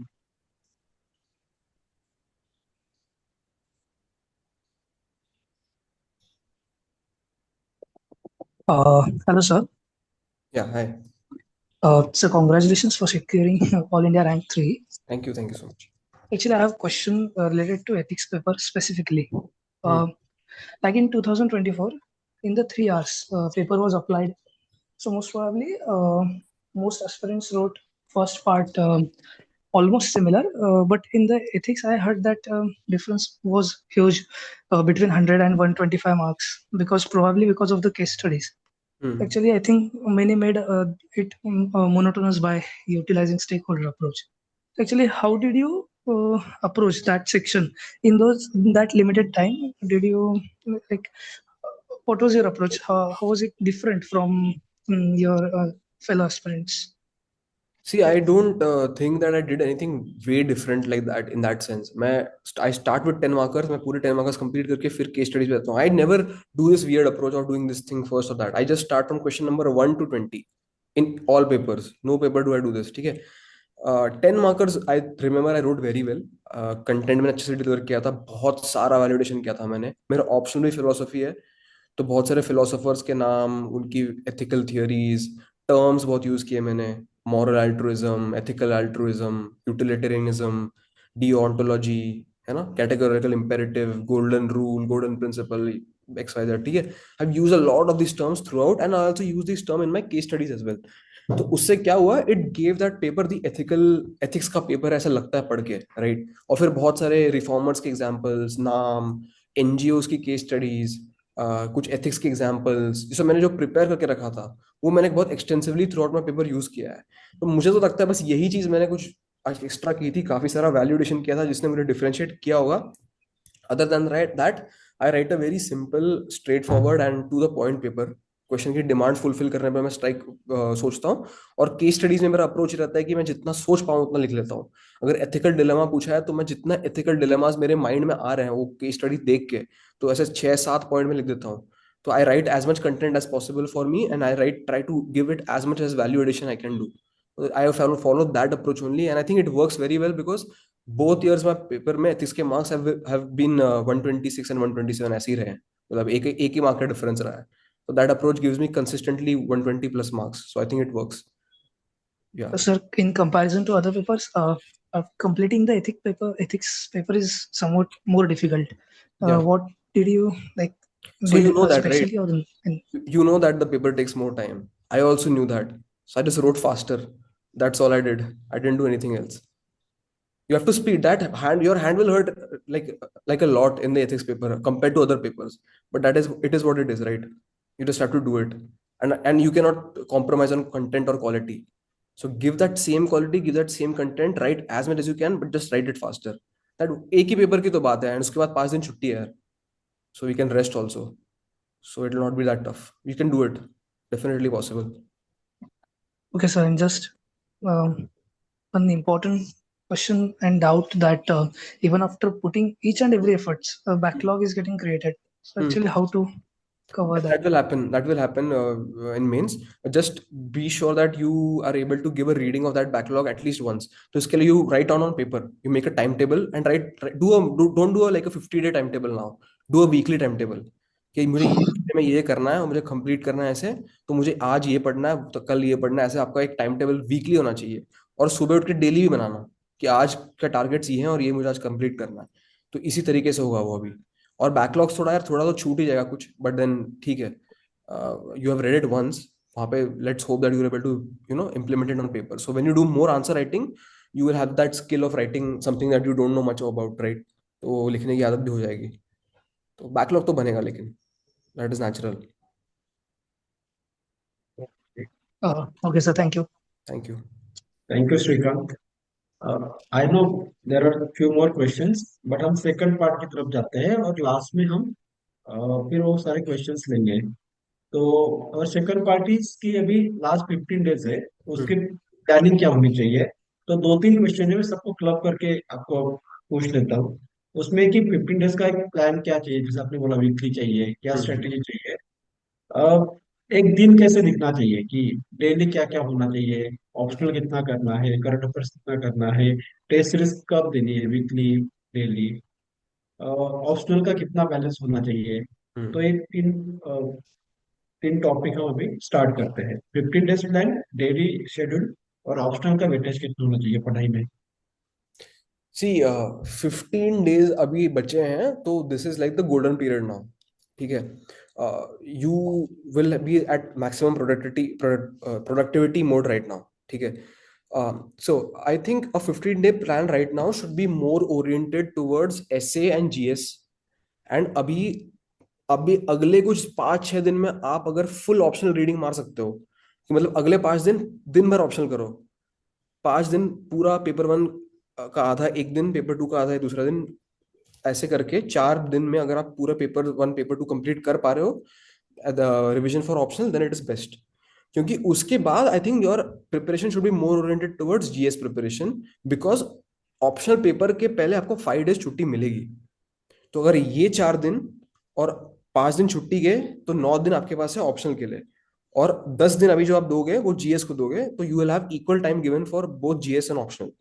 Hello, sir. Yeah hi. So congratulations for securing All India Rank 3. Thank you so much. Actually, I have a question related to ethics paper specifically. Hmm. Uh, like in 2024, in the 3 hours, paper was applied. So most probably, most aspirants wrote first part almost similar. But in the ethics, I heard that difference was huge between 100 and 125 marks because probably because of the case studies. Hmm. Actually, I think many made it monotonous by utilizing stakeholder approach. Actually, how did you approach that section in that limited time? Did you like what was your approach? How was it different from your fellow aspirants? See, I don't think that I did anything way different like that in that sense. I start with 10 markers, मैं पूरे 10 markers complete करके फिर case studies पे जाता हूँ। I never do this weird approach of doing this thing first or that. I just start from question number 1 to 20 in all papers. No paper do I do this, ठीक है। 10 markers I remember I wrote very well. Content मैंने अच्छे से deliver किया था, बहुत सारा validation किया था मैंने। मेरा ऑप्शनल भी फिलोसफी है, तो बहुत सारे फिलोसोफर्स के नाम, उनकी एथिकल थियोरीज, टर्म्स बहुत यूज किए मैंने, moral altruism, ethical altruism, utilitarianism, deontology, है ना, categorical imperative, golden rule, golden principle, X Y Z, ठीक है। I use a lot of this terms throughout, and I also use this term in my case studies as well. तो उससे क्या हुआ, it gave that paper the ethical, ethics का paper ऐसा लगता है पढ़ के, राइट। और फिर बहुत सारे रिफॉर्मर्स के एग्जांपल्स, नाम, एनजीओस की केस स्टडीज, कुछ एथिक्स के एग्जांपल्स, जिससे मैंने जो प्रिपेयर करके रखा था वो मैंने बहुत extensively through out my paper use किया है। तो मुझे तो लगता है बस यही चीज मैंने कुछ एक्स्ट्रा की थी, काफी सारा वैल्यूएशन किया था जिसने मुझे डिफरेंशिएट किया होगा। Other than that I write a very simple, straightforward and to the point paper. Question की डिमांड फुलफिल करने पे मैं स्ट्राइक सोचता हूँ। और केस स्टडीज में मेरा अप्रोच रहता है कि मैं जितना सोच पाऊँ उतना लिख लेता हूँ। अगर एथिकल डिलेमा पूछा है तो मैं जितना एथिकल डिलेमास मेरे माइंड में आ रहे हैं वो केस स्टडी देख के, तो ऐसे 6-7 पॉइंट में लिख देता हूँ। तो I write as much content as possible for me, and I write try to give it as much as value addition I can do. I follow that approach only, and I think it works very well because both years में paper में ethics के marks have been 126 and 127 ऐसे ही रहे हैं। मतलब एक ही mark का difference रहा है। So that approach gives me consistently 120 plus marks, so I think it works. Yeah. Sir, in comparison to other papers, completing the ethics paper is somewhat more difficult. Yeah. What did you like So you did know that, right? specially or You know that the paper takes more time. I also knew that, so I just wrote faster. That's all I did. I didn't do anything else. You have to speed that hand. Your hand will hurt like a lot in the ethics paper compared to other papers, but that is, it is what it is, right? You just have to do it, and you cannot compromise on content or quality. So give that same quality, give that same content, write as much as you can, but just write it faster. That एक ही paper की तो बात है, and उसके बाद 5 दिन छुट्टी है, so we can rest also. So it will not be that tough. You can do it. Definitely possible. Okay, sir, and just an important question and doubt that even after putting each and every efforts, a backlog is getting created. So actually, how to cover that? That will happen. That will happen in mains. Just be sure that you are able to give a reading of that backlog at least once. So, इसके लिए you write down on paper. You make a timetable and don't do a like a 50-day timetable now. Do a weekly timetable. कि मुझे ये हफ्ते में ये करना है और मुझे कंप्लीट करना है ऐसे, तो मुझे आज ये पढ़ना है तो कल ये पढ़ना है, ऐसे आपका एक टाइम टेबल वीकली होना चाहिए। और सुबह उठ के डेली भी बनाना कि आज का टारगेट्स ये हैं और ये मुझे आज कंप्लीट करना है। तो इसी तरीके से होगा वो अभी। और बैकलॉग्स थोड़ा यार, थोड़ा तो छूट ही जाएगा कुछ, बट देन ठीक है, you have read it once, वहाँ पे let's hope that you are able to implement it on paper. So when you do more answer writing, you will have that skill of writing something that you don't know much about, right. तो लिखने की आदत भी हो जाएगी। तो backlog तो बनेगा, लेकिन that is natural. Okay, sir, thank you. Thank you. Thank you Srikanth. I know there are few more questions, but हम सेकंड पार्ट की तरफ जाते हैं और लास्ट में हम फिर वो सारे क्वेश्चंस लेंगे। तो और सेकंड पार्टी की अभी लास्ट 15 डेज है, उसकी प्लानिंग क्या होनी चाहिए? तो 2-3 क्वेश्चन है, मैं सबको क्लब करके आपको पूछ लेता हूँ। उसमें कि 15 डेज का एक प्लान क्या चाहिए, जैसे आपने बोला वीकली चाहिए, क्या स्ट्रेटेजी चाहिए? एक दिन कैसे दिखना चाहिए कि डेली क्या क्या होना चाहिए, ऑप्शनल कितना करना है, करंट अफेयर्स कितना करना है, टेस्ट सीरीज कब देनी है, वीकली, डेली, ऑप्शनल का कितना बैलेंस होना चाहिए? तो ये तीन टॉपिक हम अभी स्टार्ट करते हैं। 15 डेज प्लान, डेली शेड्यूल, और ऑप्शनल का वेटेज कितना होना चाहिए पढ़ाई में? सी 15 days अभी बचे हैं, तो this is like the golden period now, ठीक है। You will be at maximum productivity mode right now, ठीक है। So I think a 15-day plan right now should be more oriented towards SA and GS. And अभी अभी अगले कुछ 5-6 दिन में आप अगर फुल ऑप्शनल रीडिंग मार सकते हो, कि मतलब अगले 5 दिन दिन भर ऑप्शनल करो, 5 दिन पूरा पेपर 1 का आधा एक दिन, पेपर 2 का आधा दूसरा दिन, ऐसे करके 4 दिन में अगर आप पूरा पेपर 1 पेपर 2 कंप्लीट कर पा रहे हो revision for optional, then it is best. क्योंकि उसके बाद I think your preparation should be more oriented towards GS preparation, because optional paper के पहले आपको 5 डेज छुट्टी मिलेगी। तो अगर ये 4 दिन और 5 दिन छुट्टी गए, तो 9 दिन आपके पास है ऑप्शनल के लिए। और 10 दिन अभी जो आप दोगे वो जीएस को दोगे, तो you will have equal time given for both GS and optional.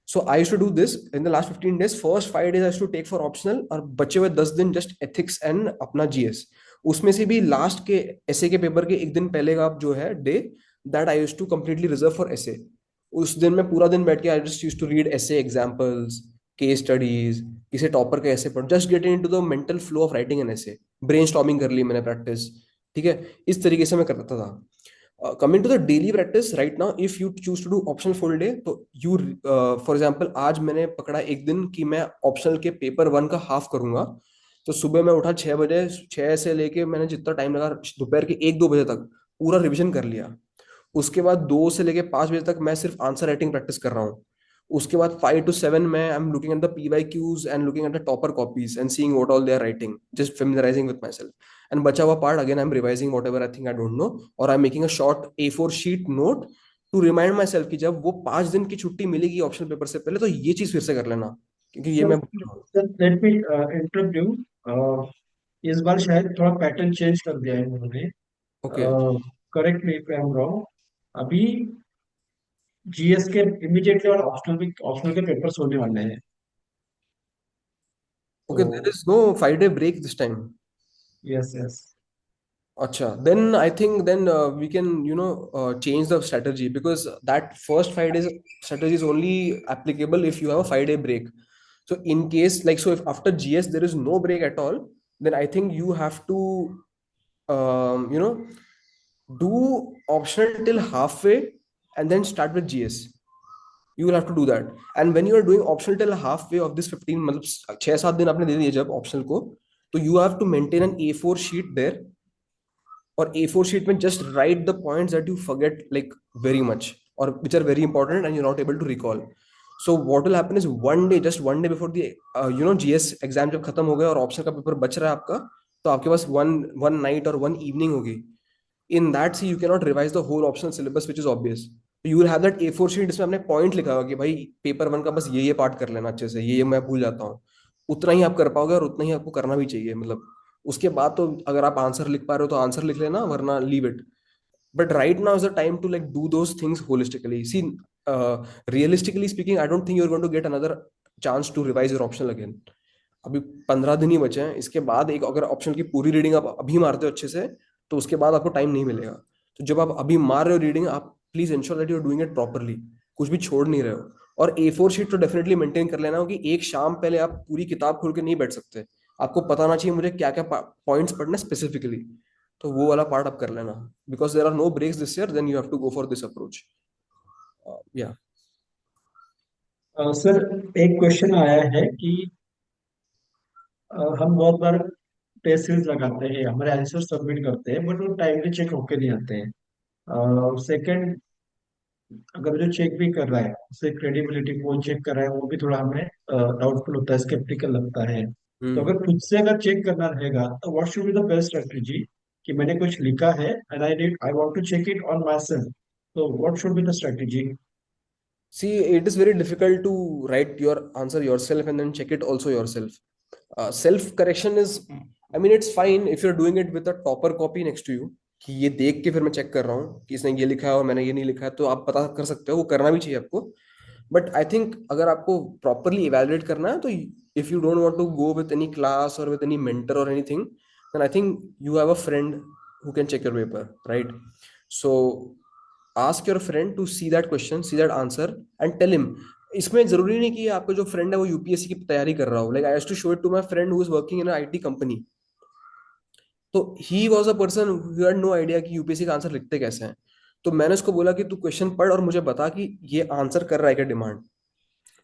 So I used to do this in the last 15 days. First 5 days I used to take for optional, और बचे हुए 10 दिन just ethics and अपना GS। उसमें से भी last के ऐसे के पेपर के एक दिन पहले का आप जो है day that I used to completely reserve for ऐसे। उस दिन मैं पूरा दिन बैठ के I just used to read ऐसे एग्जांपल्स, केस स्टडीज, किसी टॉपर के ऐसे पढ़, just getting into the mental flow of writing an ऐसे। ब्रेनस्टॉर्मिंग कर ली मैंने, प्रैक्टिस। ठीक है, इस तरीके से मैं करता था। Coming to the daily practice right now, if you choose to do optional full day, तो यू फॉर एग्जांपल आज मैंने पकड़ा एक दिन कि मैं ऑप्शनल के पेपर वन का हाफ करूंगा। तो सुबह मैं उठा 6 बजे, 6 से लेके मैंने जितना टाइम लगा दोपहर के 1-2 बजे तक पूरा रिवीजन कर लिया। उसके बाद 2 से लेके 5 बजे तक मैं सिर्फ आंसर राइटिंग प्रैक्टिस कर रहा हूँ। उसके बाद 5 to 7 में I am looking at the PYQs and looking at the topper copies and seeing what all they are writing, just familiarising with myself. And बचा हुआ part again I am revising whatever I think I don't know, और I am making a short A4 sheet note to remind myself कि जब वो 5 दिन की छुट्टी मिलेगी ऑप्शनल पेपर से पहले, तो ये चीज फिर से कर लेना, क्योंकि ये सर मैं भूल रहा हूँ। Sir let me interrupt you. इस बार शायद थोड़ा पैटर्न चेंज कर दिया है उन्होंने। Okay. Correct me if I am wrong. अभी जीएस के इमीडिएटली और ऑप्शनल के पेपर्स होने वाले हैं। तो okay, there is no 5 day break this time. Yes yes. Acha, then I think then we can, change the strategy, because that first 5 days strategy is only applicable if you have a 5 day break. So in case like, so if after GS there is no break at all, then I think you have to, um, you know, do optional till halfway and then start with GS. You will have to do that. And when you are doing optional till halfway of this 15, मतलब 6-7 दिन आपने दे दिए जब optional को, तो you have to maintain an A4 sheet there, or A4 sheet में just write the points that you forget like very much, or which are very important and you're not able to recall. So what will happen is one day, just one day before the GS exam जब खत्म हो गया और option का paper बच रहा है आपका, तो आपके पास वन वन नाइट और वन इवनिंग होगी। In that see you cannot revise the whole optional syllabus, which is obvious. You will have that A4 sheet जिसमें आपने पॉइंट लिखा होगा कि भाई पेपर वन का बस ये पार्ट कर लेना अच्छे से, ये मैं भूल जाता हूँ। उतना ही आप कर पाओगे और उतना ही आपको करना भी चाहिए, मतलब उसके बाद तो अगर आप आंसर लिख पा रहे हो तो आंसर लिख लेना, वरना leave it. But right now is the time to like do those things holistically. See, realistically speaking, I don't think you're going to get another chance to revise your optional again. अभी 15 दिन ही बचे हैं, इसके बाद एक अगर option की पूरी रीडिंग आप अभी मारते हो अच्छे से, तो उसके बाद आपको टाइम नहीं मिलेगा। तो जब आप अभी मार रहे हो रीडिंग, आप please ensure that you are doing it properly, कुछ भी छोड़ नहीं रहे हो। और A4 शीट तो डेफिनेटली मेंटेन कर लेना हो कि एक शाम पहले आप पूरी किताब खोल के नहीं बैठ सकते। आपको पता ना चाहिए मुझे क्या क्या पॉइंट्स पढ़ना स्पेसिफिकली, तो वो वाला पार्ट आप कर लेना। Because there are no breaks this year, then you have to go for this approach. या सर एक क्वेश्चन आया है कि हम बहुत बार टेस्ट सीरीज लगाते हैं, हमारे आंसर सबमिट करते हैं, बट वो टाइमली चेक होके नहीं आते हैं। सेकंड, अगर जो चेक भी कर रहा है उसे क्रेडिबिलिटी कौन चेक कर रहा है वो भी थोड़ा हमें डाउटफुल होता है, स्केप्टिकल लगता है। तो हम्म। अगर खुद से अगर चेक करना रहेगा तो what should be the best strategy, कि मैंने कुछ लिखा है and I want to check it on myself, तो what should be the strategy? See, it is very difficult to write your answer yourself and then check it also yourself. Self correction is, I mean, it's fine if you're doing it with a topper copy next to you, कि ये देख के फिर मैं check कर रहा हूँ कि इसने ये लिखा है और मैंने ये नहीं लिखा है, तो आप पता कर सकते हो, वो करना भी चाहिए आपको। बट आई थिंक अगर आपको प्रॉपरली इवेलुएट करना है, तो if you don't want to go with any class और विद एनी मेंटर और anything, then I think you have a friend who can check your paper, right? So ask your friend to see that question, see that answer, and tell him। इसमें जरूरी नहीं कि आपका जो friend है वो UPSC की तैयारी कर रहा हो। Like I used to show it to my friend who is working in IT company. तो he was a person who had no idea कि यूपीएससी का आंसर लिखते कैसे हैं। तो मैंने उसको बोला कि तू क्वेश्चन पढ़ और मुझे बता कि ये आंसर कर रहा है क्या demand.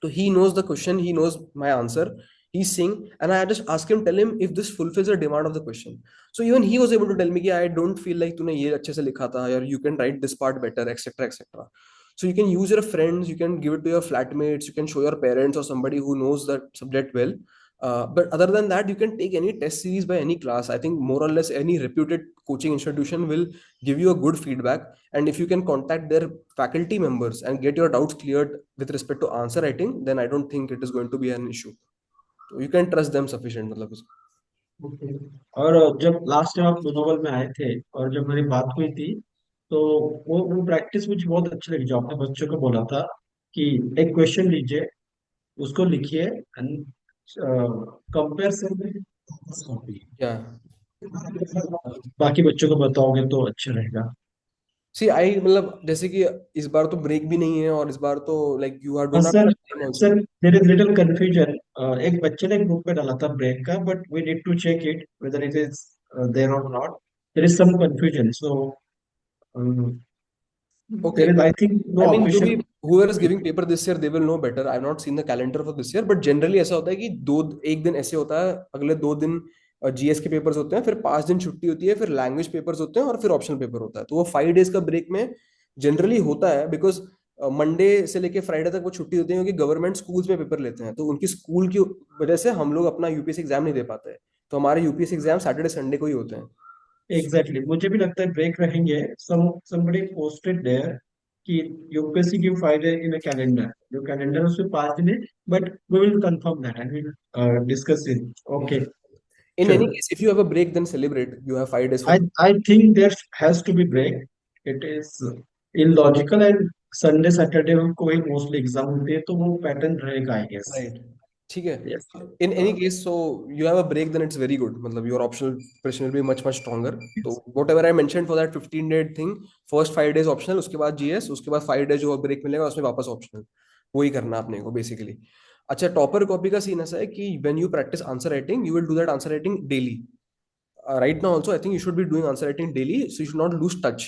So he knows the question, he knows my answer. He's saying, and I just ask him, tell him if this fulfills the demand of the question. So even he was able to tell me कि I don't feel like तूने ये अच्छे से लिखा था, or you can write this part better, etc., etc. So you can use your friends, you can give it to your flatmates, you can show your parents or somebody who knows that subject well. But other than that, you can take any test series by any class. I think more or less any reputed coaching institution will give you a good feedback. And if you can contact their faculty members and get your doubts cleared with respect to answer writing, then I don't think it is going to be an issue. So you can trust them sufficient, मतलब Okay. और जब last time आप Nobel में आए थे और जब मेरी बात हुई थी, तो वो प्रैक्टिस मुझे बहुत अच्छी लगी जो आपने बच्चों को बोला था कि एक क्वेश्चन लीजिए, उसको लिखिए एंड कंपेयर से yeah. बाकी बच्चों को बताओगे तो अच्छा रहेगा। सी आई मतलब जैसे कि इस बार तो ब्रेक भी नहीं है, और इस बार तो like you are don't sir, have time also. Sir there is little confusion. एक बच्चे ने ग्रुप में डाला था ब्रेक का, but we need to check it whether it is there और not. There is some confusion, so okay, there is I think no I mean जो भी official. whoever is giving paper this year they will know better. I have not seen the calendar for this year, but generally ऐसा होता है कि दो एक दिन ऐसे होता है, अगले 2 दिन जीएस के पेपर्स होते हैं, फिर 5 दिन छुट्टी होती है, फिर लैंग्वेज पेपर्स होते हैं, और फिर ऑप्शनल पेपर होता है। तो वो 5 डेज का ब्रेक में जनरली होता है, बिकॉज मंडे से लेके फ्राइडे तक वो छुट्टी होती है, क्योंकि गवर्नमेंट स्कूल्स में पेपर लेते हैं, तो उनकी स्कूल की वजह से हम लोग अपना यूपीएससी एग्जाम नहीं दे पाते। तो हमारे यूपीएससी एग्जाम सैटरडे संडे को ही होते हैं। एग्जैक्टली, मुझे भी लगता है ब्रेक रहेंगे। somebody posted there कि UPSC give 5 day in a calendar, जो कैलेंडर उसमें 5 दिन है, but we will confirm that and will discuss it. Okay, In any sure. case, if you have a break, then celebrate. You have 5 days for I think there has to be break. It is illogical, and Sunday Saturday हम कोई mostly exam होते हैं, तो वो pattern रहेगा I guess. right. ठीक है। Yes. In any case, so you have a break, then it's very good. मतलब your optional preparation will be much stronger. तो whatever I mentioned for that 15-day thing, first 5 days optional, उसके बाद GS, उसके बाद 5 days जो break मिलेगा उसमें वापस optional। वही करना अपने को basically। अच्छा, टॉपर कॉपी का सीन ऐसा है कि when you practice answer writing, you will do that answer writing daily. Right now also I think you should be doing answer writing daily, so you should not lose touch.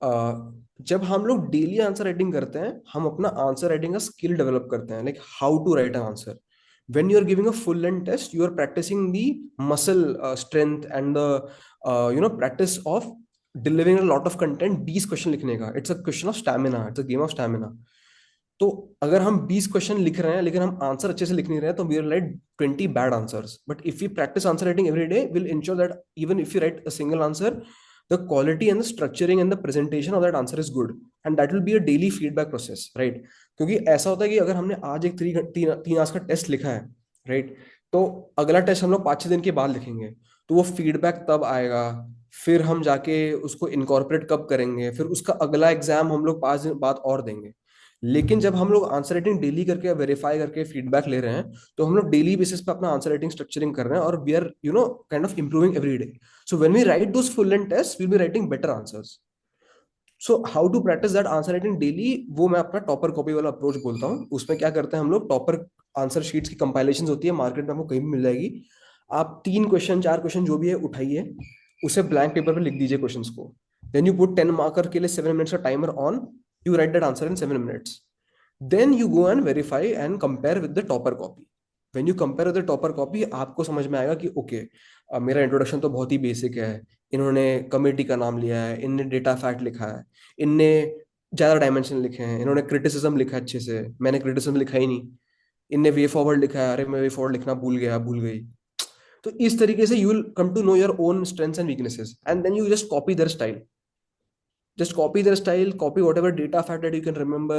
uh, जब हम लोग daily answer writing करते हैं, हम अपना answer writing का skill develop करते हैं, like how to write an answer. when you are giving a full length test, you are practicing the muscle strength and the practice of delivering a lot of content 20 question लिखने का। It's a question of stamina, it's a game of stamina. तो अगर हम 20 question लिख रहे हैं लेकिन हम आंसर अच्छे से लिख नहीं रहे हैं, तो we write 20 bad answers. But if you practise answer writing every day, will ensure that even if you write a single answer, the quality and the structuring and the presentation of that answer is good, and that will be a daily feedback process, right? क्योंकि ऐसा होता है कि अगर हमने आज एक तीन आज का टेस्ट लिखा है, राइट, तो अगला टेस्ट हम लोग 5-6 दिन के बाद लिखेंगे, तो वो फीडबैक तब आएगा। फिर हम जाके उसको इनकॉर्पोरेट कब करेंगे, फिर उसका अगला एग्जाम हम लोग 5 दिन बाद और देंगे। लेकिन जब हम लोग आंसर राइटिंग डेली करके वेरीफाई करके फीडबैक ले रहे हैं, तो हम लोग डेली बेसिस पे अपना आंसर राइटिंग स्ट्रक्चरिंग कर रहे हैं, और we are kind of improving every day. So when we write those full length test, we will be writing better answers. So how to practise that answer writing daily, वो मैं अपना topper copy वाला approach बोलता हूँ। उसमें क्या करते हैं हम लोग, टॉपर आंसर शीट्स की कंपाइलेशन होती है, मार्केट में आपको कहीं भी मिल जाएगी। आप 3 क्वेश्चन 4 क्वेश्चन जो भी है उठाइए, उसे ब्लैंक पेपर पे लिख दीजिए क्वेश्चंस को। देन यू पुट 10 मार्कर के लिए 7 मिनट्स का timer on, you write that answer in 7 minutes. Then you go and verify and compare with the topper copy. When you compare with the topper copy, आपको समझ में आएगा कि okay, मेरा introduction तो बहुत ही बेसिक है, इन्होंने कमेटी का नाम लिया है, इनने डेटा फैक्ट लिखा है, इनने ज्यादा डायमेंशन लिखे हैं, इन्होंने क्रिटिसिज्म लिखा है अच्छे से, मैंने क्रिटिसिज्म लिखा ही नहीं, इनने वे फॉरवर्ड लिखा है, अरे मैं वे फॉरवर्ड लिखना भूल गई। तो इस तरीके से you will come to know your own strengths and weaknesses, and then you just copy their style. Just copy their style, copy whatever data fact that you can remember,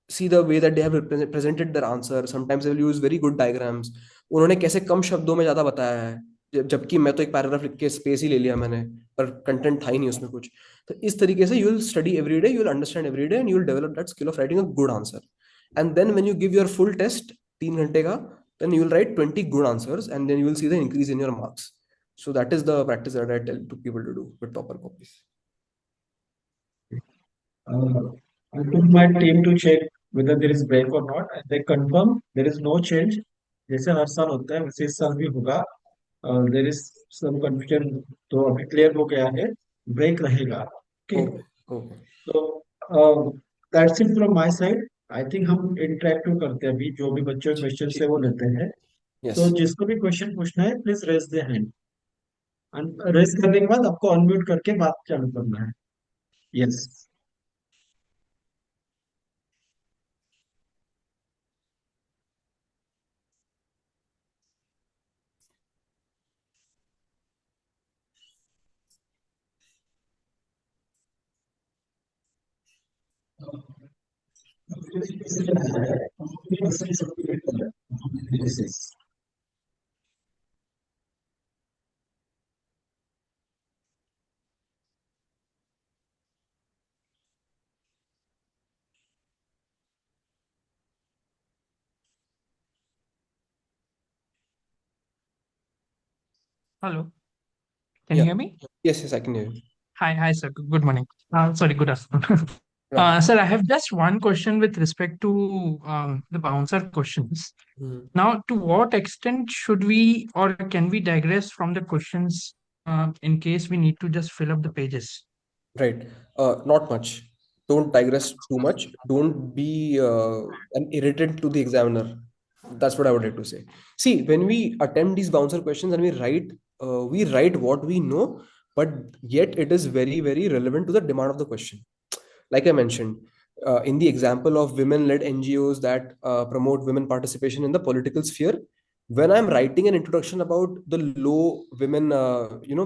see the way that they have presented their answer. Sometimes they will use very good diagrams. उन्होंने कैसे कम शब्दों में ज्यादा बताया है, जबकि मैं तो एक पैराग्राफ लिख के स्पेस ही ले लिया मैंने, पर कंटेंट था ही नहीं उसमें कुछ। तो इस तरीके से you will study every day, you will understand every day, and you will develop that skill of writing a good answer. And then when you give your full test 3 घंटे का, then you will write 20 good answers, and then you will see the increase in your marks. So that is the practice that I tell to people to do with topper copies. I took my team to check whether there is break or not, and they confirm there is no change. जैसे हर साल होता है वैसे इस साल भी होगा। There is some confusion, तो अभी क्लियर हो गया है, ब्रेक रहेगा। Okay, Okay, okay. तो that's it from my side. I think हम इंटरेक्टिव करते हैं अभी, जो भी बच्चों के क्वेश्चन है वो लेते हैं। सो Yes. जिसको भी क्वेश्चन पूछना है please raise the hand, raise करने के बाद आपको अनम्यूट करके बात चालू करना है। Yes. Hello, can you Yeah. hear me? Yes, yes, I can hear you. Hi, sir. Good morning. Sorry, good afternoon. Right. Sir, I have just one question with respect to the bouncer questions. Mhm. Now, to what extent should we or can we digress from the questions in case we need to just fill up the pages? Right. Not much. Don't digress too much. Don't be an irritant to the examiner. That's what I would like to say. See, when we attempt these bouncer questions and we write what we know, but yet it is very, very relevant to the demand of the question. Like I mentioned, in the example of women-led NGOs that promote women participation in the political sphere, when I'm writing an introduction about the low women,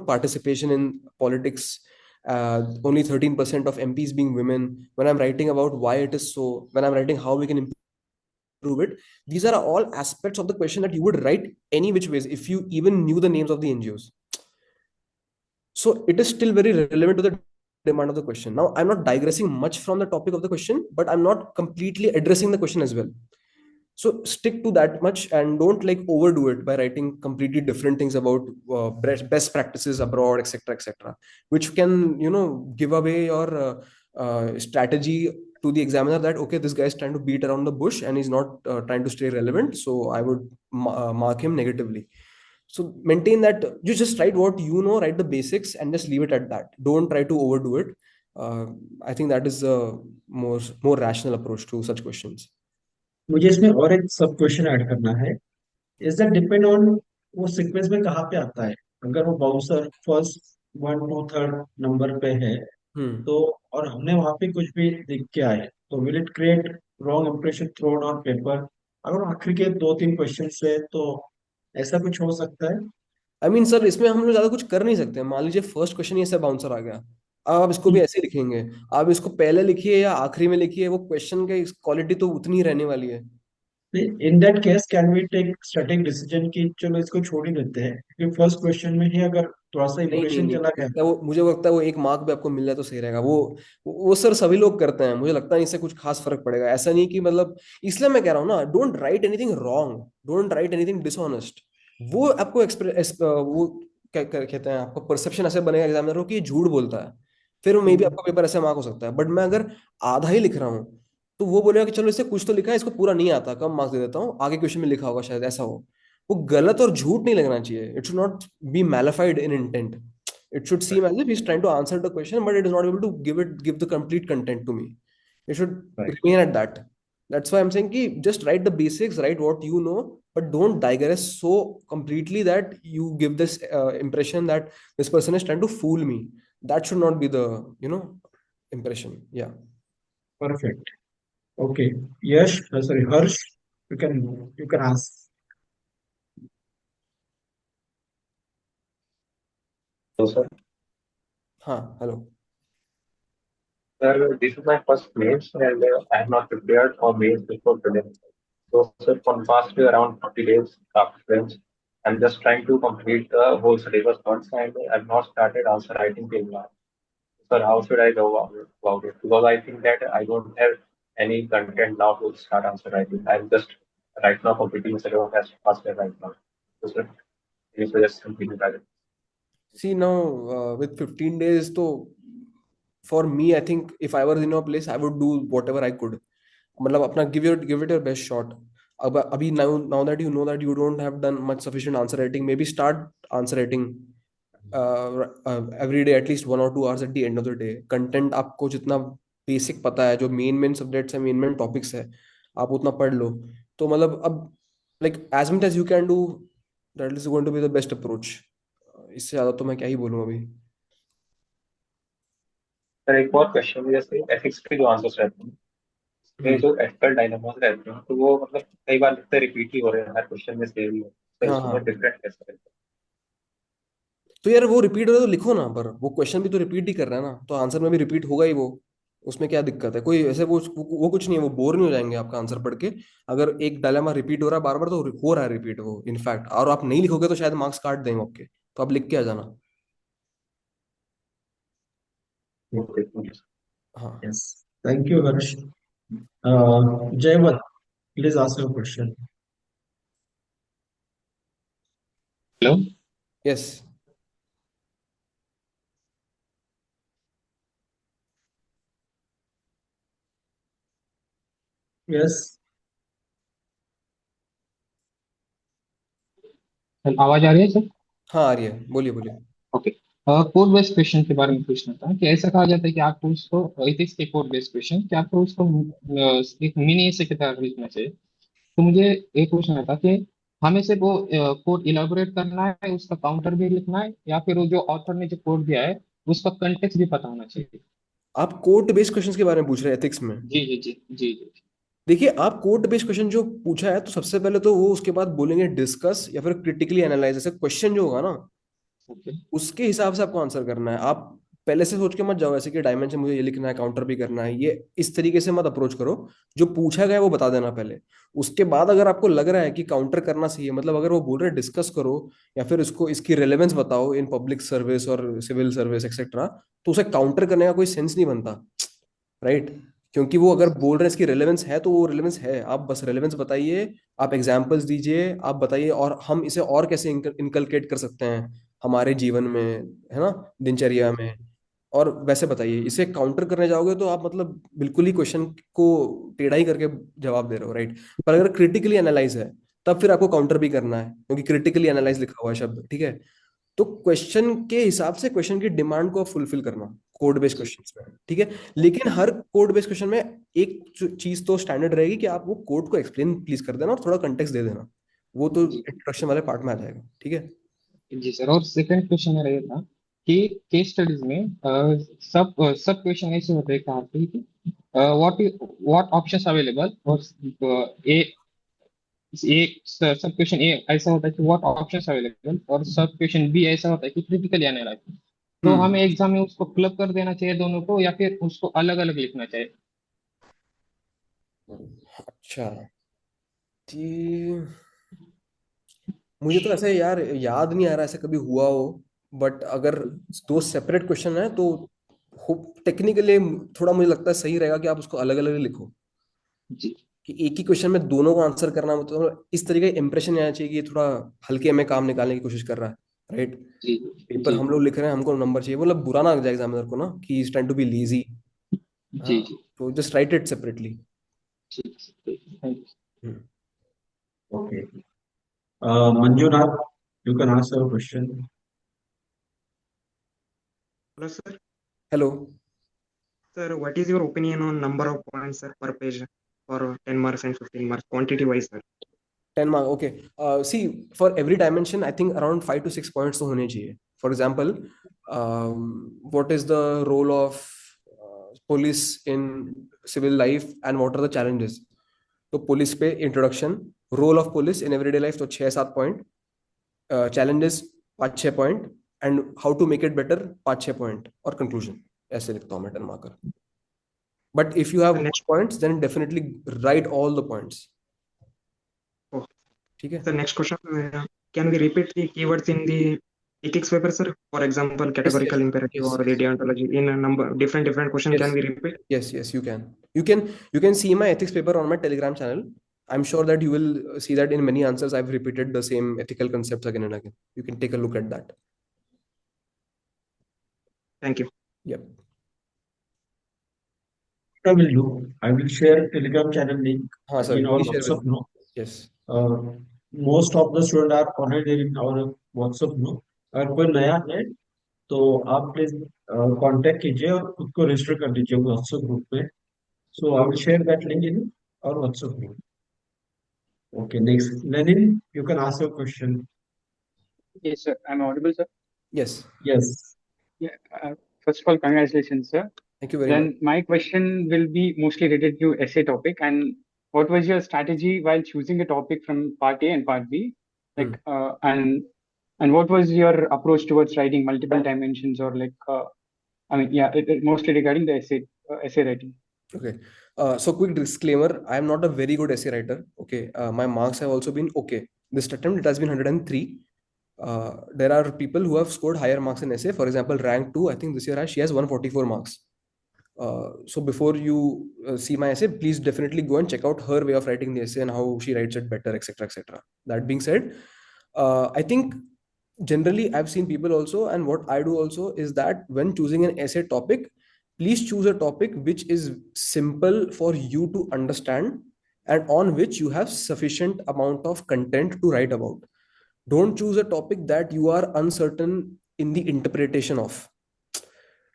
participation in politics, only 13% of MPs being women, when I'm writing about why it is so, when I'm writing how we can improve it, these are all aspects of the question that you would write any which ways if you even knew the names of the NGOs. So it is still very relevant to the demand of the question. Now, I'm not digressing much from the topic of the question, but I'm not completely addressing the question as well. So stick to that much and don't like overdo it by writing completely different things about best practices abroad, etc., etc., which can give away your strategy to the examiner that okay, this guy is trying to beat around the bush and he's not trying to stay relevant. So I would mark him negatively. So maintain that you just write what you know, write the basics, and just leave it at that. Don't try to overdo it. Uh, I think that is a more rational approach to such questions. मुझे इसमें और एक सब question add करना है. Is that depend on वो sequence में कहाँ पे आता है. अगर वो bouncer first one two third number पे है, Hmm. तो और हमने वहां पे कुछ भी लिख के आए, तो will it create wrong impression thrown on paper. अगर आखिर के दो तीन क्वेश्चन से, तो ऐसा कुछ हो सकता है. आई मीन सर, इसमें हम लोग ज्यादा कुछ कर नहीं सकते. मान लीजिए फर्स्ट क्वेश्चन ही ऐसे बाउंसर आ गया, अब आप इसको भी ऐसे ही लिखेंगे. आप इसको पहले लिखिए या आखिरी में लिखिए, वो क्वेश्चन की क्वालिटी तो उतनी ही रहने वाली है. In that case can we take strategic decision कि चलो इसको छोड़ ही देते हैं, क्योंकि फर्स्ट क्वेश्चन में ही अगर थोड़ा सा नहीं नहीं इंप्रेशन नहीं, चला गया. मुझे वो लगता है वो एक मार्क भी आपको मिल जाए तो सही रहेगा. वो सर सभी लोग करते हैं, मुझे लगता है इससे कुछ खास फर्क पड़ेगा. ऐसा नहीं कि मतलब, इसलिए मैं कह रहा हूँ ना, don't write anything wrong, don't write anything dishonest. वो आपको एक्सप्रेस वो क्या क्या कहते हैं, आपका परसेप्शन ऐसे बनेगा एग्जामिनर को कि ये झूठ बोलता है. फिर मे भी आपका पेपर ऐसे मार्क हो सकता है. बट मैं अगर आधा ही लिख रहा हूँ, तो वो बोलेगा कि चलो इससे कुछ तो लिखा है, इसको पूरा नहीं आता, कम मार्क्स दे देता हूँ, आगे क्वेश्चन में लिखा होगा शायद, ऐसा हो. वो गलत और झूठ नहीं लगना चाहिए. It should not be mollified in intent. It should seem as if he's trying to answer the question, but it is not able to give the complete content to me. It should right. remain at that. That's why I'm saying ki just write the basics, write what you know, but don't digress so completely that you give this impression that this person is trying to fool me. That should not be the impression. Yeah. Perfect. Okay. Yash, sorry, Harsh, you can ask. So, sir, हाँ, hello. sir, this is my first mains and I have not prepared for mains before today. So, sir, for the past around 40 days after French, I'm just trying to complete the whole syllabus once and I've not started answer writing till now. Sir, how should I go about it? Because I think that I don't have any content now to start answer writing. I'm just right now completing syllabus as fast as right now. So, sir, please suggest something about it. See now, with 15 days, so for me, I think if I was in your place, I would do whatever I could. मतलब अपना give it your best shot. अब अभी now that you know that you don't have done much sufficient answer writing, maybe start answer writing every day, at least 1 or 2 hours at the end of the day. Content आपको जितना basic पता है, जो main subjects है, main topics है, आप उतना पढ़ लो. तो मतलब अब like as much as you can do, that is going to be the best approach. इससे ज्यादा तो मैं क्या ही बोलूँ अभी. सर एक और क्वेश्चन जैसे एथिक्स के जो आंसर्स रहते हैं में हम्म. जो एथिकल डायलेमास रहते हैं तो वो मतलब कई बार लगता है रिपीट ही हो रहे हैं हर क्वेश्चन में सेम ही है तो हाँ इसको हाँ. मैं डिफरेंट कैसे करता तो यार वो रिपीट हो रहा है तो लिखो ना, पर वो क्वेश्चन भी तो रिपीट ही कर रहा है ना, तो आंसर में भी रिपीट होगा ही वो. उसमें क्या दिक्कत है? कोई ऐसे वो कुछ नहीं है, वो बोर नहीं हो जाएंगे आपका आंसर पढ़ के. अगर एक डायलेमा रिपीट हो रहा है बार बार, तो हो रहा है रिपीट वो इनफैक्ट, और आप नहीं लिखोगे तो शायद मार्क्स काट देंगे आपके. तो आप लिख के आ जाना. हूँ देखूँ हाँ. Yes. Thank you Harsh. Jaywant, please ask your question. Hello yes. Yes. आवाज आ रही है सर? हाँ आ रही है, बोलिए बोलिए। ओके। कोड बेस्ड क्वेश्चन के बारे में पूछना था कि ऐसा कहा जाता है कि आपको उसको एथिक्स के कोड बेस्ड क्वेश्चन कि आपको उसको एक मिनी ऐसे की तरह लिखना चाहिए। तो मुझे एक पूछना था कि हमें सिर्फ वो कोड इलाबोरेट करना है, उसका काउंटर भी लिखना है, या फिर वो जो ऑथर ने जो कोड दिया है उसका कंटेक्स्ट भी पता होना चाहिए? आप कोड बेस्ड क्वेश्चंस के बारे में पूछ रहे हैं एथिक्स में? जी जी जी जी जी। देखिए, आप कोड बेस्ड क्वेश्चन जो पूछा है, तो सबसे पहले तो वो उसके बाद बोलेंगे डिस्कस या फिर क्रिटिकली एनालाइज, ऐसे क्वेश्चन जो होगा ना ओके उसके हिसाब से आपको आंसर करना है। आप पहले से सोच के मत जाओ ऐसे कि डायमेंशन मुझे ये लिखना है, काउंटर भी करना है, ये इस तरीके से मत अप्रोच करो। जो पूछा गया है वो बता देना पहले। उसके बाद अगर आपको लग रहा है कि काउंटर करना सही है, मतलब अगर वो बोल रहे हैं डिस्कस करो या फिर उसको इसकी रेलेवेंस बताओ इन पब्लिक सर्विस और सिविल सर्विस एक्सेट्रा, तो उसे काउंटर करने का कोई सेंस नहीं बनता, राइट? क्योंकि वो अगर बोल रहे हैं इसकी रेलेवेंस है तो वो रेलेवेंस है, आप बस रेलेवेंस बताइए, आप एग्जांपल्स दीजिए, आप बताइए और हम इसे और कैसे इनकलकेट कर सकते हैं हमारे जीवन में, है ना, दिनचर्या में। और वैसे बताइए। इसे काउंटर करने जाओगे तो आप मतलब बिल्कुल ही क्वेश्चन को टेढ़ा ही करके जवाब दे रहे हो, राइट? पर अगर क्रिटिकली एनालाइज है तब फिर आपको काउंटर भी करना है, क्योंकि क्रिटिकली एनालाइज लिखा हुआ है शब्द, ठीक है? तो क्वेश्चन के हिसाब से क्वेश्चन की डिमांड को आप फुलफिल करना कोड बेस्ड क्वेश्चंस में, ठीक है? लेकिन हर कोड बेस्ड क्वेश्चन में एक चीज तो स्टैंडर्ड रहेगी कि आप वो कोड को एक्सप्लेन प्लीज कर देना और थोड़ा कंटेक्स्ट दे देना। वो तो जी इंट्रोडक्शन वाले पार्ट में आ जाएगा, ठीक है? जी सर। और सेकंड क्वेश्चन मेरा ये था कि केस स्टडीज में सब क्वेश्चन ऐसे होते हैं कहाँ पे कि व्हाट व्हाट ऑप्शंस अवेलेबल, और ए एक सब क्वेश्चन ए ऐसा होता है कि व्हाट ऑप्शंस अवेलेबल, और सब क्वेश्चन बी ऐसा होता है कि क्रिटिकली एनालाइज। तो हमें हम्म। एग्जाम में उसको क्लब कर देना चाहिए दोनों को, या फिर उसको अलग अलग लिखना चाहिए? अच्छा जी, मुझे तो ऐसे यार याद नहीं आ रहा ऐसे कभी हुआ हो। बट अगर दो सेपरेट क्वेश्चन है तो टेक्निकली थोड़ा मुझे लगता है सही रहेगा कि आप उसको अलग अलग लिखो। जी कि एक ही क्वेश्चन में दोनों को आंसर करना, मतलब इस तरीके का इंप्रेशन आना चाहिए कि ये थोड़ा हल्के में काम निकालने की कोशिश कर रहा है, राइट? जी पेपर जी हम लोग लिख रहे हैं, हमको नंबर चाहिए, मतलब बुरा ना लग जाए एग्जामिनर को ना कि इज ट्राइंग टू बी लीजी। हाँ, जी जी। तो जस्ट राइट इट सेपरेटली। ठीक है, thank you. Okay. Manjunath, you can ask your question. Hello, sir. Hello. Sir, what is your opinion on number of points, sir, per page for 10 marks and 15 marks, quantity wise, sir? 10 mark, okay. See, for every dimension I think around 5 to 6 points तो होने चाहिए। For example, what is the role of police in civil life and what are the challenges? तो police पे introduction, role of police in everyday life तो 6-7 point, challenges 5-6 point, and how to make it better 5-6 point, और conclusion. ऐसे लिखता हूँ मैं 10 marker. But if you The have next, points then definitely write all the points, oh, ठीक है? the next question, can we repeat the keywords in the ethics paper, sir? For example, Yes, yes, categorical imperative yes, or the yes. deontology in a number different question. Can Yes, we repeat? yes, yes, you can. You can see my ethics paper on my Telegram channel. I'm sure that you will see that in many answers I've repeated the same ethical concepts again and again. You can take a look at that. Thank you. Yep. I will do. I will share Telegram channel link हाँ sir, in our please share with WhatsApp me. group. Yes. Uh, most of the students are already there in our WhatsApp group. अगर कोई नया है तो आप please contact कीजिए और खुद को रजिस्टर कर लीजिए व्हाट्सएप ग्रुप में। So I will share that link in our WhatsApp group. Okay, next Lenin, you can ask your question. Yes, sir. I'm audible, sir. Yes. Yes. Yeah. First of all, congratulations, sir. Thank you very much. Then my question will be mostly related to essay topic. And what was your strategy while choosing a topic from part A and part B? Hmm. Like, and what was your approach towards writing multiple dimensions or like, I mean, yeah, mostly regarding the essay writing. Okay. So quick disclaimer, I am not a very good essay writer. Okay. My marks have also been okay. This attempt it has been 103. There are people who have scored higher marks in essay. For example, rank 2, I think this year she has 144 marks. So before you see my essay, please definitely go and check out her way of writing the essay and how she writes it better, etc., etc. That being said, I think generally I've seen people also, and what I do also is that when choosing an essay topic, please choose a topic which is simple for you to understand and on which you have sufficient amount of content to write about. Don't choose a topic that you are uncertain in the interpretation of,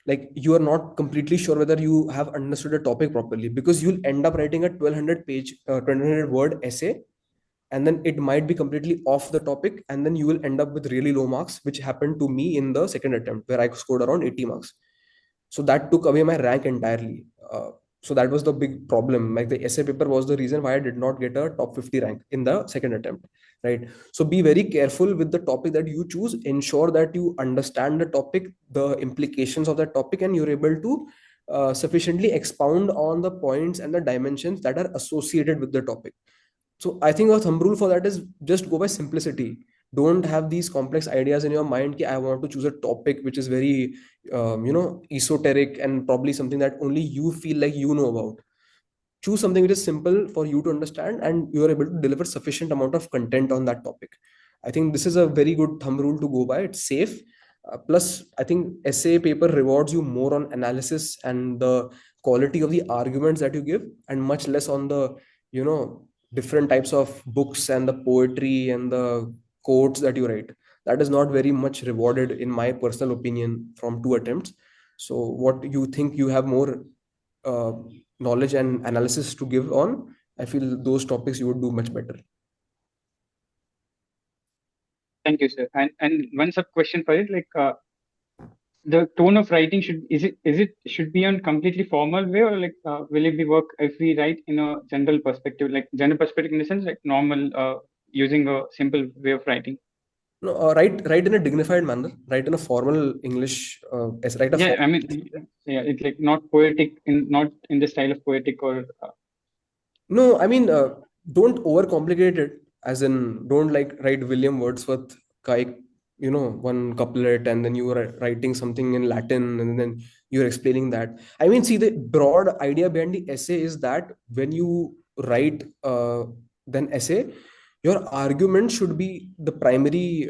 like you are not completely sure whether you have understood a topic properly, because you'll end up writing a 1200 page 1200 word essay, and then it might be completely off the topic, and then you will end up with really low marks, which happened to me in the second attempt where I scored around 80 marks. So that took away my rank entirely. So that was the big problem. Like the essay paper was the reason why I did not get a top 50 rank in the second attempt, right? So be very careful with the topic that you choose. Ensure that you understand the topic, the implications of that topic, and you're able to sufficiently expound on the points and the dimensions that are associated with the topic. So I think a thumb rule for that is just go by simplicity. Don't have these complex ideas in your mind. Ki, I want to choose a topic which is very, esoteric and probably something that only you feel like you know about. Choose something which is simple for you to understand, and you are able to deliver sufficient amount of content on that topic. I think this is a very good thumb rule to go by. It's safe. Plus, I think essay paper rewards you more on analysis and the quality of the arguments that you give, and much less on the, you know, different types of books and the poetry and the quotes that you write. That is not very much rewarded, in my personal opinion, from two attempts. So, what you think you have more uh, knowledge and analysis to give on, I feel those topics you would do much better. Thank you, sir. And one sub question for it, like the tone of writing should should be on completely formal way, or like will it be work if we write in a general perspective, like general perspective in the sense like normal using a simple way of writing? No, write in a dignified manner. Write in a formal English. Write a Yeah, I formal. mean, yeah, it's like not poetic, not in the style of poetic or No, I mean, don't overcomplicate it. As in, don't like write William Wordsworth, like, one couplet, and then you are writing something in Latin, and then you're explaining that. I mean, see, the broad idea behind the essay is that when you write then essay, your argument should be the primary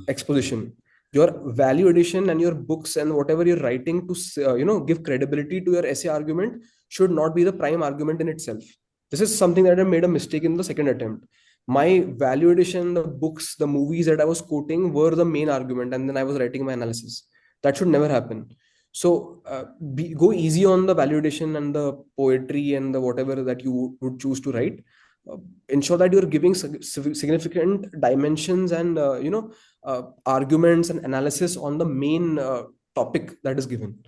exposition. Your value addition and your books and whatever you're writing to, give credibility to your essay argument should not be the prime argument in itself. This is something that I made a mistake in the second attempt. My value addition, the books, the movies that I was quoting were the main argument, and then I was writing my analysis. That should never happen. So go easy on the value addition and the poetry and the whatever that you would choose to write. Ensure that you're giving significant dimensions and arguments and analysis on the main topic that is given.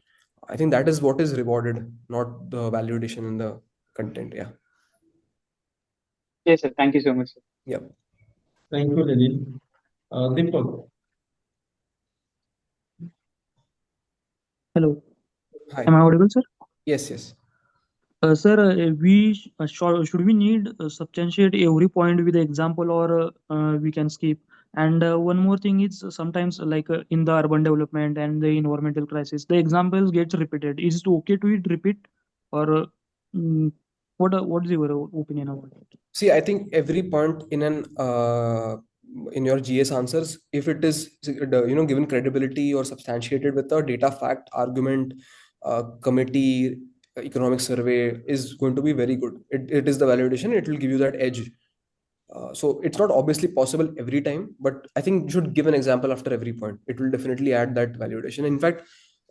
I think that is what is rewarded, not the value addition in the content. Yeah. yes, sir. Thank you so much, sir. Yeah. Thank you, Lenin. Deepak. Hello. Hi. Am I audible, sir? Yes, yes. Sir, should we need substantiate every point with the example, or we can skip? And one more thing is sometimes like in the urban development and the environmental crisis, the examples gets repeated. Is it okay to it repeat, or what is your opinion about it? See, I think every point in your GS answers, if it is given credibility or substantiated with a data, fact, argument, committee, economic survey, is going to be very good. It is the validation. It will give you that edge. So it's not obviously possible every time, but I think you should give an example after every point. It will definitely add that validation. In fact,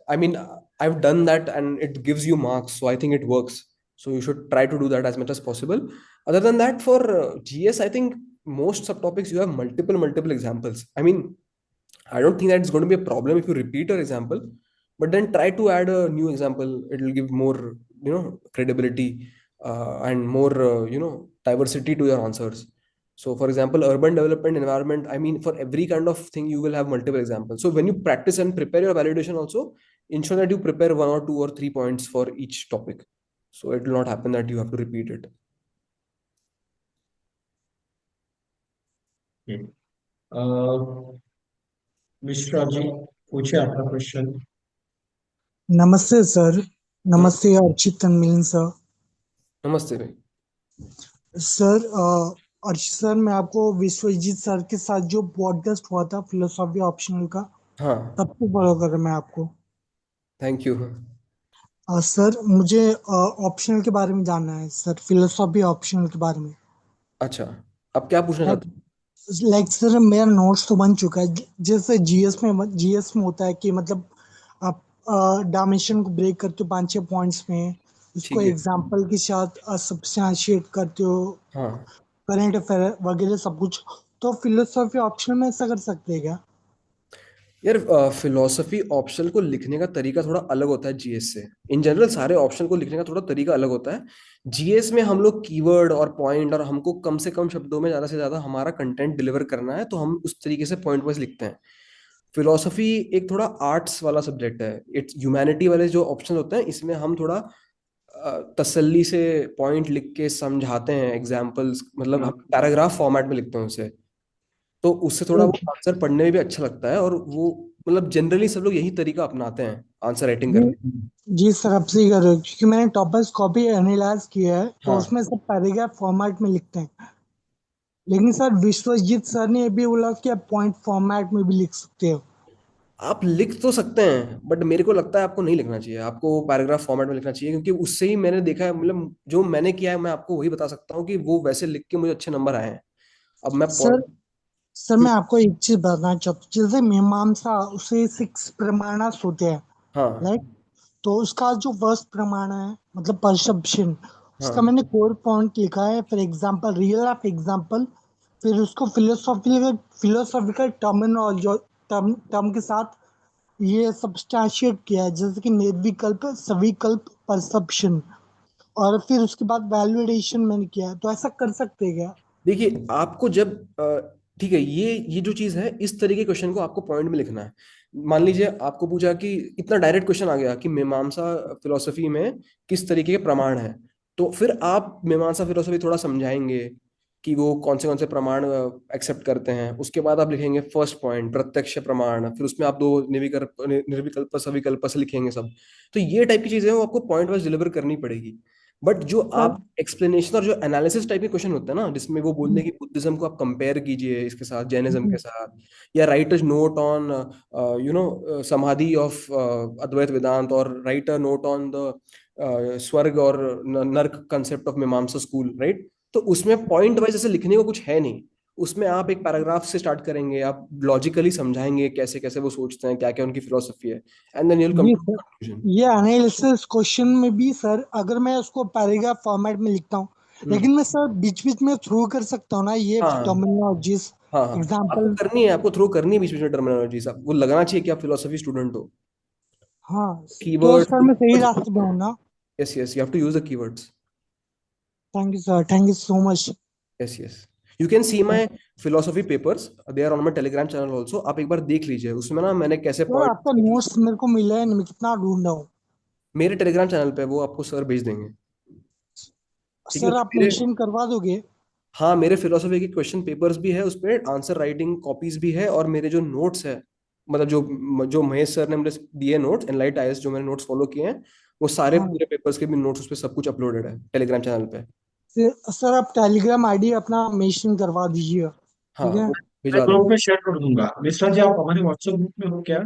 I mean, I've done that and it gives you marks. So I think it works. So you should try to do that as much as possible. Other than that, for GS, I think most subtopics you have multiple examples. I mean, I don't think that it's going to be a problem if you repeat your example, but then try to add a new example. It will give more, credibility and more, diversity to your answers. So, for example, urban development, environment, I mean, for every kind of thing, you will have multiple examples. So when you practice and prepare your validation also, ensure that you prepare 1 or 2 or 3 points for each topic. So it will not happen that you have to repeat it. Mishra ji पूछिए आपका question. नमस्ते sir. नमस्ते Archit and Milind sir. नमस्ते भाई. Sir Archit sir, मैं आपको Vishwajeet sir के साथ जो पॉडकास्ट हुआ था फिलोसॉफी ऑप्शनल का, हाँ. तब से फॉलो कर रहा मैं आपको. Thank you. सर मुझे ऑप्शनल के बारे में जानना है सर, फिलोसॉफी ऑप्शनल के बारे में। अच्छा, अब क्या पूछना लाइक चाहते लाइक सर मेरा नोट्स तो बन चुका है, जैसे जीएस में होता है कि मतलब आप डायमेंशन को ब्रेक करते हो 5-6 पॉइंट्स में, हो? उसको ठीक है। एग्जाम्पल के साथ सब्सटैंशिएट करते हो, हाँ करंट अफेयर वगैरह सब कुछ। तो फिलोसॉफी ऑप्शनल में ऐसा कर सकते हैं क्या? यार, फिलोसफी ऑप्शन को लिखने का तरीका थोड़ा अलग होता है जीएस से। इन जनरल सारे ऑप्शन को लिखने का थोड़ा तरीका अलग होता है। जीएस में हम लोग कीवर्ड और पॉइंट, और हमको कम से कम शब्दों में ज्यादा से ज्यादा हमारा कंटेंट डिलीवर करना है, तो हम उस तरीके से पॉइंट वाइज लिखते हैं। फिलोसफी एक थोड़ा आर्ट्स वाला सब्जेक्ट है। इट्स ह्यूमैनिटी वाले जो ऑप्शन होते हैं, इसमें हम थोड़ा तसल्ली से पॉइंट लिख के समझाते हैं, एग्जाम्पल्स, मतलब हम पैराग्राफ फॉर्मेट में लिखते हैं उसे। तो उससे थोड़ा वो ओके आंसर पढ़ने में भी अच्छा लगता है, और वो मतलब जनरली सब लोग यही तरीका अपनाते हैं आंसर राइटिंग जी। करने में। जी सर, आप सही कर रहे हो, क्योंकि मैंने टॉपर्स कॉपी एनालाइज किया है तो हाँ, उसमें सब पैराग्राफ फॉर्मेट में लिखते हैं। लेकिन सर विश्वजीत सर ने ये भी बोला कि आप पॉइंट फॉर्मेट में भी लिख सकते हो। आप लिख तो सकते हैं, बट मेरे को लगता है आपको नहीं लिखना चाहिए, आपको पैराग्राफ फॉर्मेट में लिखना चाहिए, क्योंकि उससे ही मैंने देखा है, मतलब जो मैंने किया है मैं आपको वही बता सकता हूँ कि वो वैसे लिख के मुझे अच्छे नंबर आए हैं। अब मैं सर पॉइंट। सर मैं आपको एक चीज बताना चाहता हूँ, जैसे मीमांसा उसे 6 प्रमाणास होते हैं, हाँ राइट? तो उसका जो फर्स्ट प्रमाण है मतलब परसेप्शन, उसका हाँ। मैंने कोर पॉइंट लिखा है, for example real of example. फिर उसको फिलोसॉफिकल फिलोसॉफिकल टर्मिनोलॉजी टर्म के साथ ये सब्सटैंशिएट किया है, जैसे कि निर्विकल्प सविकल्प परसेप्शन। और फिर उसके बाद वैलिडेशन मैंने किया है, तो ऐसा कर सकते हैं क्या? देखिए, आपको जब ठीक है, ये जो चीज है, इस तरीके के क्वेश्चन को आपको पॉइंट में लिखना है। मान लीजिए आपको पूछा कि इतना डायरेक्ट क्वेश्चन आ गया कि मीमांसा फिलोसफी में किस तरीके के प्रमाण है, तो फिर आप मीमांसा फिलोसफी थोड़ा समझाएंगे कि वो कौन से प्रमाण एक्सेप्ट करते हैं। उसके बाद आप लिखेंगे फर्स्ट पॉइंट प्रत्यक्ष प्रमाण, फिर उसमें आप दो निर्विकल्प सविकल्प से लिखेंगे सब। तो ये टाइप की चीजें हैं, वो आपको पॉइंट वाइज डिलीवर करनी पड़ेगी। बट जो सर आप एक्सप्लेनेशन और जो एनालिसिस टाइप के क्वेश्चन होते हैं ना, जिसमें वो बोल दे कि बुद्धिज्म को आप कंपेयर कीजिए इसके साथ, जैनिज्म के साथ, या राइट अ नोट ऑन समाधि ऑफ अद्वैत वेदांत, और right a note on the स्वर्ग और नर्क कंसेप्ट ऑफ मीमांसा स्कूल, राइट? तो उसमें पॉइंट वाइज ऐसे लिखने को कुछ है नहीं। उसमें आप एक पैराग्राफ से स्टार्ट करेंगे, आप लॉजिकली समझाएंगे कैसे कैसे वो सोचते हैं, क्या क्या उनकी फिलोसफी है, and then you will come जी टू सर, कंक्लूजन। ये एनालिसिस क्वेश्चन में भी सर अगर मैं उसको पैराग्राफ फॉर्मेट में लिखता हूँ, लेकिन मैं सर बीच बीच में थ्रू कर सकता हूँ ना ये हाँ टर्मिनोलॉजीज, हाँ हाँ, आपको एग्जांपल? करनी है, आपको थ्रो करनी है बीच बीच में टर्मिनोलॉजी, सब वो लगाना चाहिए कि आप फिलोसफी स्टूडेंट हो। हाँ, तो कीवर्ड्स। सर मैं सही रास्ते पे हूँ ना? Yes yes, you have to use the keywords. Thank you sir, thank you so much. Yes yes, you can see my philosophy papers, they are on my Telegram channel also. आप एक बार देख लीजिए, उसमें ना मैंने कैसे सर आपका point. Notes मेरे को मिला है नहीं, मैं कितना ढूंढ रहा हूँ। मेरे टेलीग्राम चैनल पे वो आपको सर भेज देंगे। ठीक है, सर तो आप मेरे, मेंशन करवा दोगे? हाँ, मेरे फिलोसफी के क्वेश्चन पेपर्स भी है, उस पर आंसर राइटिंग कॉपीज भी है, और मेरे जो नोट्स है, मतलब जो जो महेश सर ने मुझे दिए नोट्स, एनलाइट आईएएस जो मैंने नोट्स फॉलो किए हैं, वो सारे हाँ पूरे पेपर्स के भी नोट्स उस पर सब कुछ अपलोडेड है टेलीग्राम चैनल पे। सर आप टेलीग्राम आईडी अपना मेंशन करवा दीजिए, हाँ, ठीक है? वो मैं भिजवा ग्रुप देंगे। में शेयर कर दूंगा। मिश्रा जी, आप हमारे व्हाट्सएप ग्रुप में हो क्या?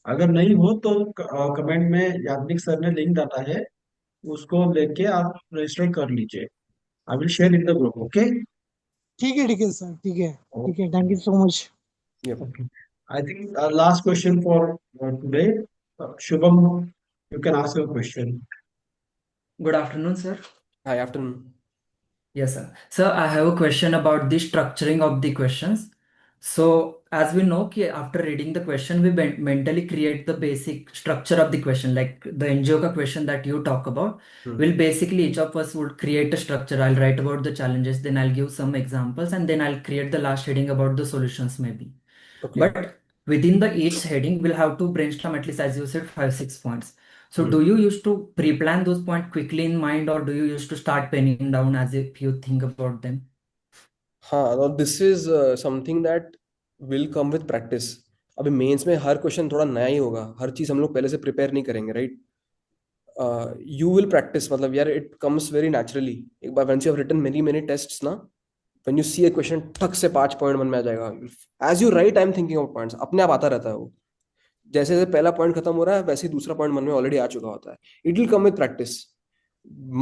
अगर नहीं हो तो कमेंट में याज्ञिक सर ने लिंक डाला है, उसको लेके आप रजिस्टर कर लीजिए। आई will share in the group. Okay. ठीक है सर, ठीक है, thank you so much. Yep. Okay. I think last question for today. Shubham, you can ask your question. Good afternoon, sir. Hi, afternoon. Yes, sir. Sir, I have a question about the structuring of the questions. So, as we know, after reading the question, we mentally create the basic structure of the question. Like the NGO question that you talk about, will basically each of us would create a structure. I'll write about the challenges, then I'll give some examples, and then I'll create the last heading about the solutions, maybe. Okay. But within the each heading, we'll have to brainstorm at least, as you said, 5-6 points. So Hmm. do you used to pre-plan those points quickly in mind, or do you used to start penning down as if you think about them? हाँ, तो this is something that will come with practice. अभी mains में हर question थोड़ा नया ही होगा, हर चीज हम लोग पहले से प्रिपेयर नहीं करेंगे, राइट? यू विल प्रैक्टिस, मतलब यार इट कम्स वेरी नेचुरली। एक बार once you have written many many tests ना, when you see a question, ठक से 5 पॉइंट मन में आ जाएगा। As you write, I am thinking of points, अपने आप आता रहता है वो। जैसे जैसे पहला पॉइंट खत्म हो रहा है वैसे ही दूसरा पॉइंट मन में ऑलरेडी आ चुका होता है. It will come with practice,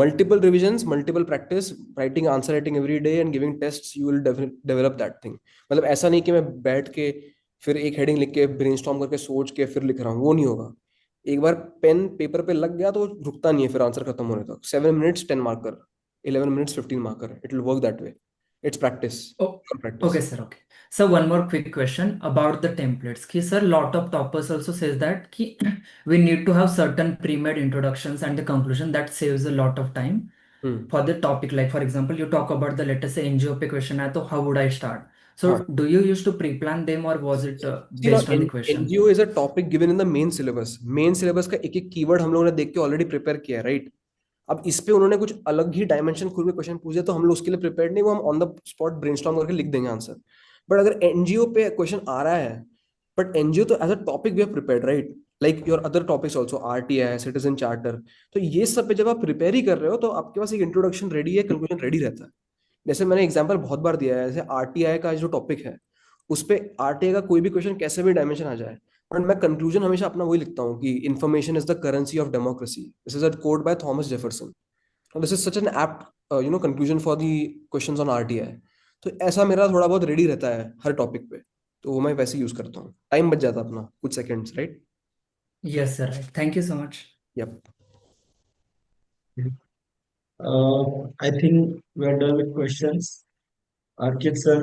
multiple revisions, multiple practice, writing answer writing every day and giving tests, you will develop that thing. मतलब ऐसा नहीं कि मैं बैठ के फिर एक हेडिंग लिख के ब्रेनस्टॉर्म करके सोच के फिर लिख रहा हूँ, वो नहीं होगा. एक बार पेन पेपर पे लग गया तो वो रुकता नहीं है फिर आंसर खत्म होने तक. 7 minutes 10 marker, 11 minutes 15 marker, it will work that way. It's practice, Oh, practice. okay, sir. Okay. So one more quick question about the templates. Ki sir, lot of toppers also says that ki we need to have certain pre-made introductions and the conclusion that saves a lot of time hmm. for the topic. Like for example, you talk about the, let us say, NGOP question hai, to how would I start? So हाँ. do you used to pre-plan them or was it See, now based on the question? NGO is a topic given in the main syllabus. Main syllabus का एक एक keyword हम लोगों ने देख के already prepare किया है, राइट. अब इस पे उन्होंने कुछ अलग ही डायमेंशन खुद में क्वेश्चन पूछे तो हम लोग उसके लिए प्रिपेयर्ड नहीं, वो हम ऑन द स्पॉट ब्रेनस्टॉर्म करके लिख देंगे आंसर. बट अगर एनजीओ पे क्वेश्चन आ रहा है, बट एनजीओ तो as a topic we have prepared, right, like your other topics also, RTI, citizen charter. तो ये सब पे जब आप प्रिपेयर ही कर रहे हो तो आपके पास एक इंट्रोडक्शन रेडी है, कंक्लूजन रेडी रहता है. जैसे मैंने एग्जांपल बहुत बार दिया है, जैसे आरटीआई का जो टॉपिक है उस पे आरटीआई का कोई भी क्वेश्चन कैसे भी डायमेंशन आ जाए, बट मैं कंक्लूजन हमेशा अपना वही लिखता हूँ कि information is the currency of democracy. This is a quote by Thomas Jefferson. This is such an apt conclusion for the questions on RTI. तो ऐसा मेरा थोड़ा बहुत रेडी रहता है हर टॉपिक पे, तो वो मैं वैसे यूज करता हूँ. टाइम बच जाता है अपना कुछ seconds, right. Yes, sir. Right. Thank you so much. Yup. I think we are done with questions. Archit sir,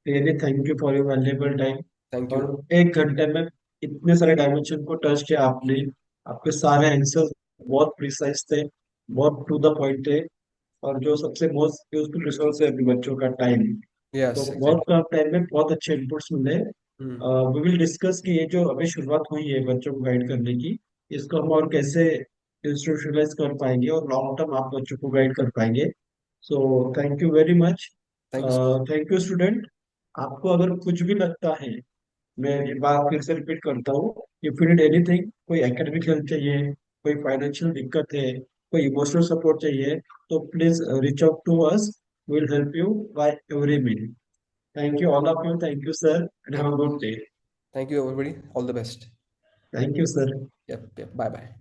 really thank you for your valuable time. Thank you. और 1 घंटे में इतने सारे डायमेंशन को टच किया आपने. आपके सारे आंसर बहुत प्रिसाइज थे, बहुत टू द पॉइंट थे. और जो सबसे मोस्ट यूजफुल रिसोर्स है अभी बच्चों का टाइम, तो यस, बहुत एग्जैक्टली. कम टाइम में बहुत अच्छे इनपुट्स मिले. वी विल डिस्कस कि ये जो अभी शुरुआत हुई है बच्चों को गाइड करने की, इसको हम और कैसे इंस्टीट्यूशनलाइज कर पाएंगे और लॉन्ग टर्म आप बच्चों को गाइड कर पाएंगे. So thank you very much. Thank you. Thank you student. आपको अगर कुछ भी लगता है, मैं ये बात फिर से रिपीट करता हूँ, इफ यू नीड एनीथिंग, कोई एकेडमिक हेल्प चाहिए, कोई फाइनेंशियल दिक्कत है, कोई इमोशनल सपोर्ट चाहिए, तो please reach out to us. Will help you by every mean. Thank you all of you. Thank you sir and have a good day. Thank you everybody, all the best. Thank you sir. Yup, bye bye.